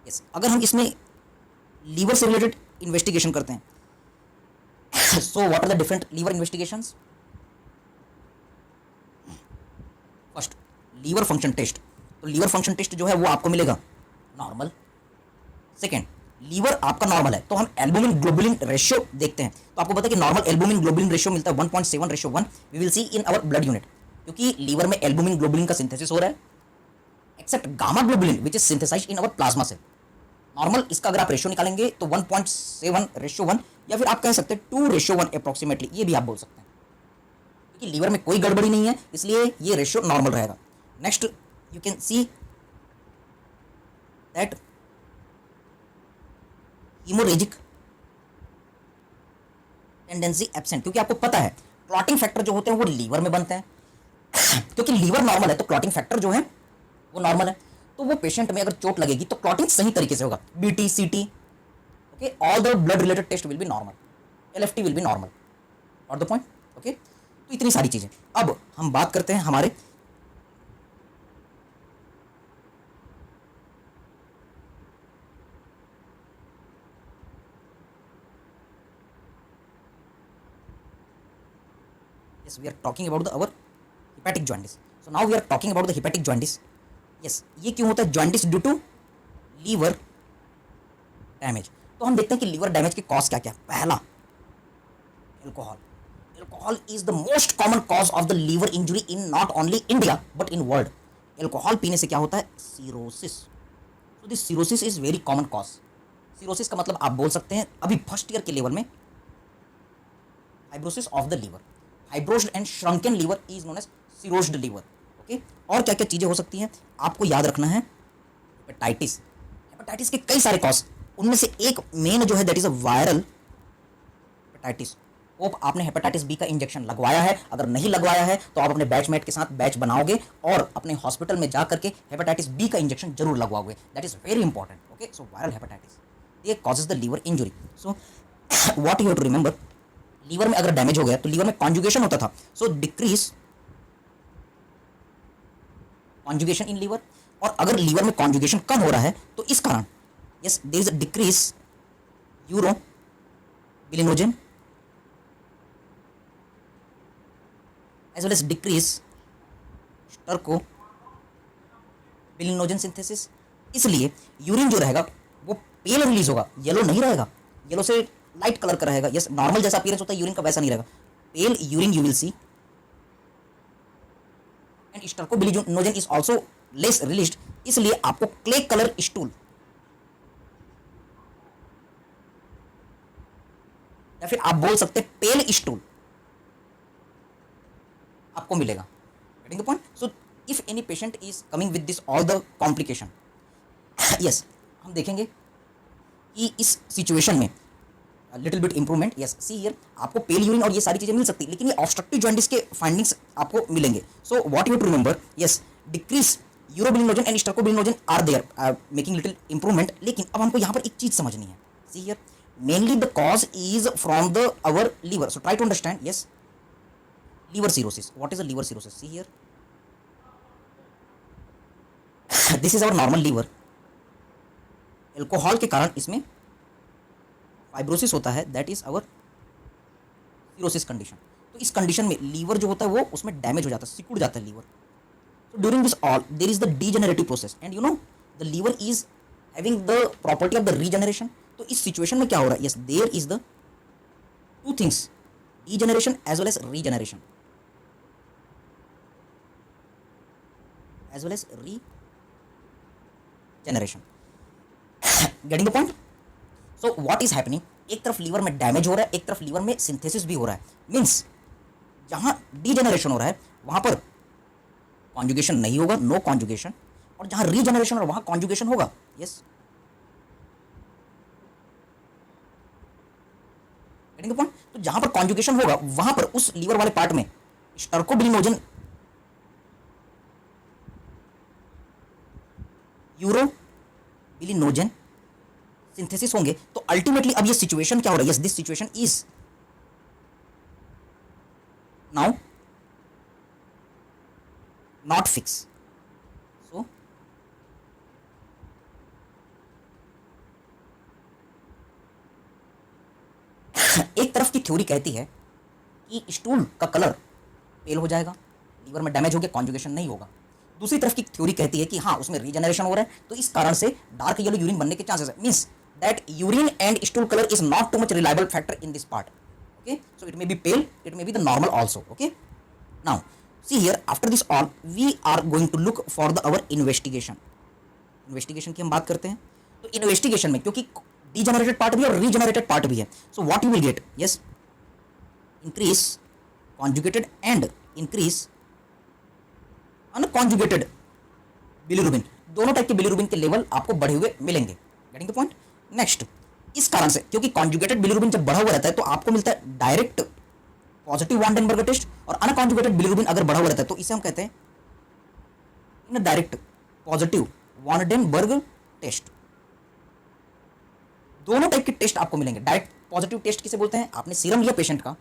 Yes, अगर हम इसमें liver से related investigation करते हैं, so what are the different liver investigations? First liver function test, तो liver function test जो है वो आपको मिलेगा नॉर्मल। सेकेंड, लीवर आपका नॉर्मल है तो हम एल्बुमिन ग्लोबुलिन रेशियो देखते हैं, तो आपको पता है कि नॉर्मल एल्बुमिन ग्लोबुलिन रेशियो मिलता है 1.7:1। We will see in our blood unit, क्योंकि लीवर में एल्बुमिन ग्लोबुलिन का सिंथेसिस हो रहा है, except gamma globulin which is synthesized in our plasma cell. Normal इसका अगर आप रेशियो निकालेंगे तो 1.7:1, या फिर आप कह सकते हैं 2:1 अप्रोक्सीमेटली, ये भी आप बोल सकते हैं, क्योंकि लीवर में कोई गड़बड़ी नहीं है इसलिए ये रेशियो नॉर्मल रहेगा। Next you can see that hemorrhagic tendency absent, क्योंकि आपको पता है क्लॉटिंग फैक्टर जो होते हैं वो लीवर में बनते हैं, क्योंकि लीवर नॉर्मल है तो क्लॉटिंग फैक्टर जो है वो नॉर्मल है, तो वो पेशेंट में अगर चोट लगेगी तो क्लॉटिंग सही तरीके से होगा, BT CT, okay, all the blood related test will be normal, LFT will be normal, got the point, okay. तो इतनी सारी चीजें। अब हम बात करते हैं हमारे yes we are talking about the our hepatic jaundice, so now we are talking about the hepatic jaundice। yes, ये क्यों होता है jaundice due to liver damage. तो हम देखते हैं कि लीवर डैमेज के कॉज क्या क्या। पहला, alcohol. Alcohol is the most common cause of the liver injury in not only India but in world. Alcohol पीने से क्या होता है, cirrhosis. So this cirrhosis is very common cause. Cirrhosis का मतलब आप बोल सकते हैं अभी फर्स्ट ईयर के लेवल में fibrosis of the liver, fibrosed and shrunken liver is known as cirrhosed liver, okay. और क्या क्या चीजें हो सकती हैं आपको याद रखना है, हेपेटाइटिस। हेपेटाइटिस के कई सारे कॉज, उनमें से एक मेन जो है that is a viral hepatitis. Hope आपने हेपेटाइटिस बी का इंजेक्शन लगवाया है, अगर नहीं लगवाया है तो आप अपने बैचमेट के साथ बैच बनाओगे और अपने हॉस्पिटल में जा करके हेपेटाइटिस बी का इंजेक्शन जरूर लगवाओगे, that is very important, okay. So viral hepatitis ये causes the liver injury. So what you have to remember, liver में अगर डैमेज हो गया तो लीवर में कॉन्जुगेशन होता था, सो डिक्रीज कॉन्जुगेशन इन लीवर, और अगर लीवर में कॉन्जुगेशन कम हो रहा है तो इस कारण yes there is a decrease urobilinogen as well as decrease stercobilinogen synthesis. इसलिए यूरिन जो रहेगा वो पेल रिलीज होगा, येलो नहीं रहेगा, येलो से लाइट कलर का रहेगा। यस, नॉर्मल जैसा अपीयरेंस होता है यूरिन का वैसा नहीं रहेगा, pale urine you will see, and stercobilinogen is also less released, इसलिए आपको क्ले कलर स्टूल या फिर आप बोल सकते हैं पेल स्टूल आपको मिलेगा। Getting the point. So if any patient is coming with this all the complication, yes हम देखेंगे कि इस सिचुएशन में little bit improvement, yes see here आपको पेल यूरिन और ये सारी चीजें मिल सकती, लेकिन ये ऑब्स्ट्रक्टिव जॉन्डिस के फाइंडिंग्स आपको मिलेंगे. So what you to remember, yes decrease urobilinogen and stercobilinogen are there making little improvement. लेकिन अब हमको यहाँ पर एक चीज समझनी है. See here mainly the cause is from the our liver. So try to understand. Yes liver cirrhosis. What is a liver cirrhosis? See here. This is our normal liver. Alcohol के कारण इसमें फाइब्रोसिस होता है. That is our cirrhosis condition. तो इस condition में liver जो होता है वो उसमें डैमेज हो जाता है, सिकुड़ जाता है liver. So during this all there is the degenerative process and you know the liver is having the property of the regeneration. तो इस सिचुएशन में क्या हो रहा है? Yes, there is the two things, degeneration as well as regeneration. As well as regeneration. Getting the point? So what is happening? एक तरफ liver में डैमेज हो रहा है, एक तरफ लीवर में सिंथेसिस भी हो रहा है. मीन्स जहां डीजेनरेशन हो रहा है वहां पर कॉन्जुगेशन नहीं होगा, नो कॉन्जुगेशन, और जहां रीजनरेशन और वहां कॉन्जुगेशन होगा. Yes, getting the point. तो जहां पर कॉन्जुगेशन होगा वहां पर उस लीवर वाले पार्ट में स्टर्कोबिलिनोजन, यूरोबिलिनोजन सिंथेसिस होंगे. तो अल्टीमेटली अब ये सिचुएशन क्या हो रहा है? Yes, this situation is now not fix. So एक तरफ की थ्योरी कहती है कि स्टूल का कलर पेल हो जाएगा, लीवर में डैमेज हो गया, कॉन्जुगेशन नहीं होगा. दूसरी तरफ की थ्योरी कहती है कि हाँ उसमें रीजनरेशन हो रहा है, तो इस कारण से डार्क येलो यूरिन बनने के चांसेस है. Means that urine and stool colour is not too much reliable factor in this part. Okay, so it may be pale, it may be the normal also. Okay, now see here after this all we are going to look for the our investigation की हम बात करते हैं. तो investigation में क्योंकि degenerated part भी है और रीजेनरेटेड पार्ट भी है, so what you will gate? Yes, increase conjugated and increase unconjugated bilirubin. दोनों टाइप के बिलिरुबिन के लेवल आपको बढ़े हुए मिलेंगे. Getting the point? नेक्स्ट, इस कारण से क्योंकि कॉन्जुगेटेड बिलिरुबिन जब बढ़ा हुआ रहता है तो आपको मिलता है डायरेक्ट पॉजिटिव वांडेनबर्गर टेस्ट, और अनकॉन्जुगेटेड बिलिरुबिन अगर बढ़ा हुआ रहता है तो इसे हम कहते हैं इन डायरेक्ट पॉजिटिव वांडेनबर्ग टेस्ट. दोनों टाइप के टेस्ट आपको मिलेंगे. डायरेक्ट पॉजिटिव टेस्ट किसे बोलते हैं? आपने सीरम लिया पेशेंट का,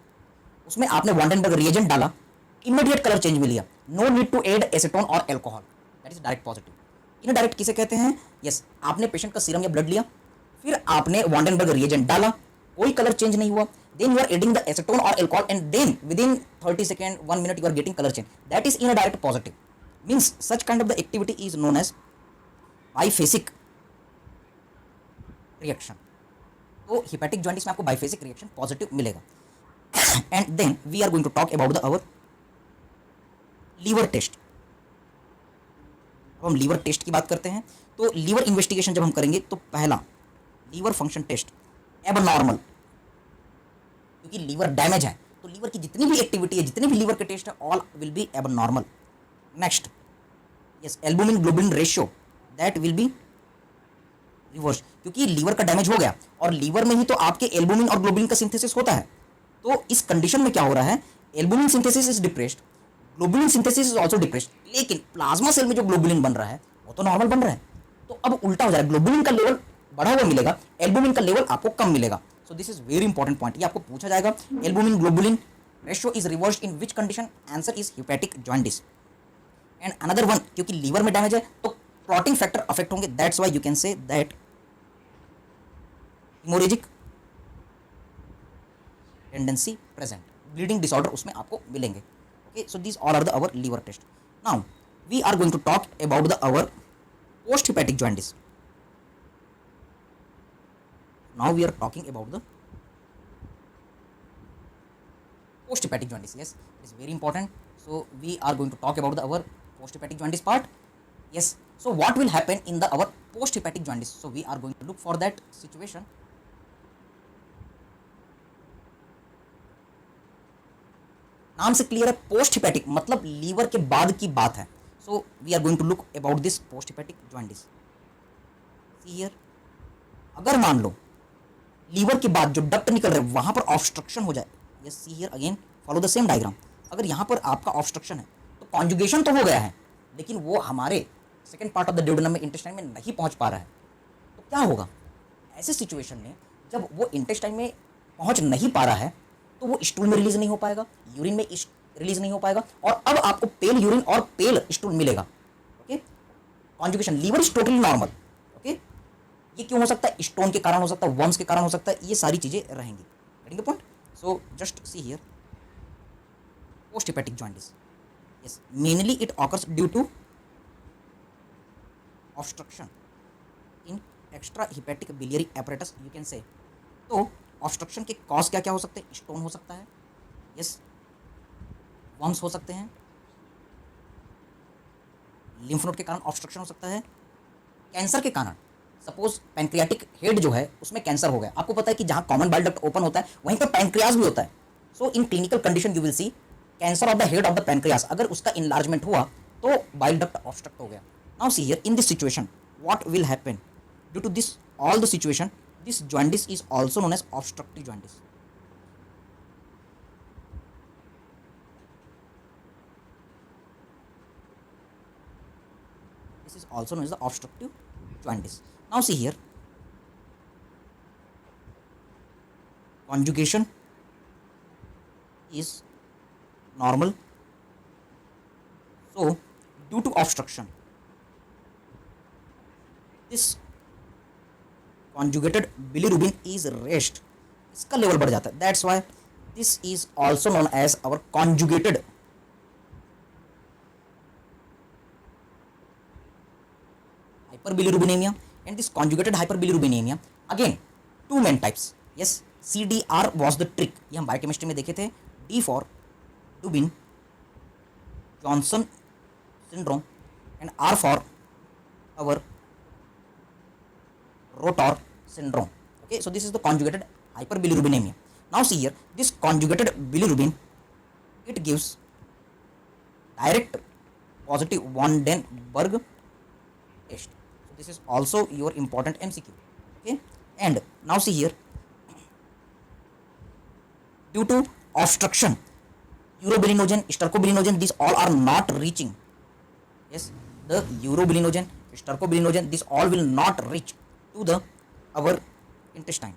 उसमें आपने वांडेनबर्ग रिएजेंट डाला, इमीडिएट कलर चेंज मिल लिया, no need to add acetone और alcohol, that is direct positive. Indirect किसे कहते हैं? यस, आपने पेशेंट का सीरम या ब्लड लिया, फिर आपने वांडेनबर्ग रिएजेंट डाला, कोई कलर चेंज नहीं हुआ, then you are adding the acetone or alcohol and then within 30 seconds 1 minute you are getting color change, that is indirect positive. Means such kind of the activity is known as biphasic reaction. तो hepatic jaundice में आपको biphasic reaction positive मिलेगा. And then we are going to talk about the our liver test. अब हम liver test की बात करते हैं. तो लीवर इन्वेस्टिगेशन जब हम करेंगे तो पहला लीवर फंक्शन टेस्ट एबनॉर्मल, क्योंकि लीवर डैमेज है तो लीवर की जितनी भी एक्टिविटी है, जितने भी लीवर के टेस्ट है, all will be abnormal. Next, yes, albumin globulin ratio that will be reverse, क्योंकि लीवर का डैमेज हो गया और लीवर में ही तो आपके एल्बुमिन और ग्लोबुलिन का सिंथेसिस होता है. तो इस कंडीशन में क्या हो रहा है? Albumin synthesis is depressed, globulin synthesis is also depressed, लेकिन प्लाज्मा सेल में जो ग्लोबुलिन बन रहा है वो तो नॉर्मल बन रहा है. तो अब उल्टा हो जा रहा है, ग्लोबुलिन का लेवल बढ़ा हुआ मिलेगा, एल्बुमिन का लेवल आपको कम मिलेगा. So this is very important point. ये आपको पूछा जाएगा. Albumin globulin ratio is reversed in which condition? Answer is hepatic jaundice. And another one, क्योंकि लीवर में डैमेज है तो क्लॉटिंग फैक्टर अफेक्ट होंगे, that's why you can say that hemorrhagic tendency present, bleeding disorder उसमें आपको मिलेंगे. Okay, so this all are the our liver test. Now we are going to talk about the our post hepatic jaundice. Now we are talking about the post hepatic jaundice. Yes, it is very important. So we are going to talk about our post hepatic jaundice part. Yes, so what will happen in the our post hepatic jaundice? So we are going to look for that situation. नाम से clear है, post hepatic मतलब liver के बाद की बात है. So we are going to look about this post hepatic jaundice. See here, अगर मान लो लीवर के बाद जो डक्ट निकल रहा है वहां पर ऑब्स्ट्रक्शन हो जाए, yes see here again follow the same diagram, अगर यहां पर आपका ऑब्स्ट्रक्शन है तो कॉन्जुगेशन तो हो गया है लेकिन वो हमारे second part of the duodenum में इंटेस्टाइन में नहीं पहुंच पा रहा है, तो क्या होगा ऐसे सिचुएशन में, जब वो इंटेस्टाइन में पहुंच नहीं पा रहा है तो वो स्टूल में रिलीज नहीं हो पाएगा, यूरिन में रिलीज नहीं हो पाएगा, और अब आपको पेल यूरिन और पेल स्टूल मिलेगा। Okay, conjugation liver is totally normal. Okay, ये क्यों हो सकता है, स्टोन के कारण हो सकता है, वर्म्स के कारण हो सकता है, ये सारी चीजें रहेंगी। Getting the point? So just see here post hepatic jaundice, yes mainly it occurs due to obstruction in extra hepatic biliary apparatus you can say. तो ऑब्स्ट्रक्शन के कॉज क्या क्या हो सकते हैं, स्टोन हो सकता है, यस वर्म्स हो सकते हैं, लिम्फ नोड के कारण ऑब्स्ट्रक्शन हो सकता है, कैंसर के कारण, सपोज पैंक्रियाटिक हेड जो है उसमें कैंसर हो गया, आपको पता है कि जहां कॉमन बाइल डक्ट ओपन होता है वहीं पर पैंक्रियास भी होता है, so in clinical condition you will see cancer of the head of the pancreas, अगर उसका इनलार्जमेंट हुआ तो बाइल डक्ट ऑब्स्ट्रक्ट हो गया। Now see here in this situation what will happen due to this all the situation, this jaundice is also known as obstructive jaundice. This is also known as the obstructive jaundice. Now see here, conjugation is normal. So due to obstruction, this conjugated bilirubin is raised. इसका level बढ़ जाता है. That's why this is also known as our conjugated hyperbilirubinemia, and this conjugated hyperbilirubinemia again two main types. Yes, CDR was the trick, ये हम biochemistry में देखे थे. D for Dubin Johnson syndrome and R for our Rotor syndrome. Okay, so this is the conjugated hyperbilirubinemia. Now see here, this conjugated bilirubin, it gives direct positive von den Berg test. So this is also your important MCQ. Okay, and now see here, due to obstruction, urobilinogen, stercobilinogen, these all are not reaching. Yes, the urobilinogen, stercobilinogen, these all will not reach to the our intestine.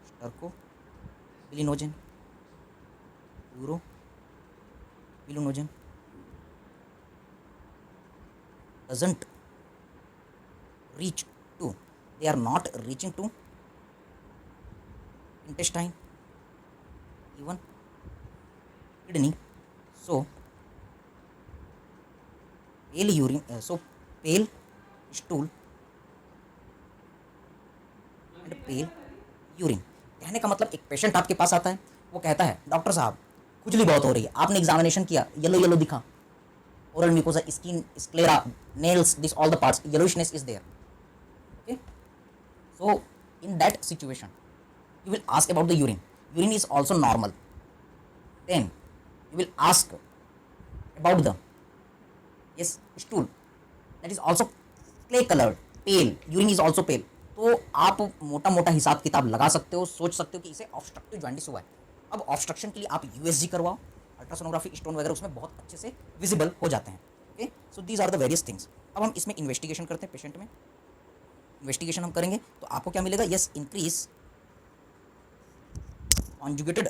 Stercobilinogen, urobilinogen doesn't reach to, they are not reaching to intestine, even kidney. So pale urine, so pale stool and pale urine. कहने का मतलब एक patient आपके पास आता है, वो कहता है डॉक्टर साहब खुजली बहुत हो रही है, आपने एग्जामिनेशन किया, येलो येलो दिखा, oral mucosa, skin, sclera, nails, this all the parts, yellowishness is there. Okay, so in that situation you will ask about the urine. Urine is also normal. Then you will ask about the stool, that is also clay colored, pale, urine is also pale. तो आप मोटा मोटा हिसाब किताब लगा सकते हो, सोच सकते हो कि इसे ऑब्स्ट्रक्टिव जॉन्डिस हुआ है. अब ऑब्स्ट्रक्शन के लिए आप यूएसजी करवाओ, अल्ट्रासोनोग्राफी, स्टोन वगैरह उसमें बहुत अच्छे से विजिबल हो जाते हैं. Okay, so these are the various things. अब हम इसमें इन्वेस्टिगेशन करते हैं. पेशेंट में इन्वेस्टिगेशन हम करेंगे तो आपको क्या मिलेगा, यस इंक्रीज कॉन्जुगेटेड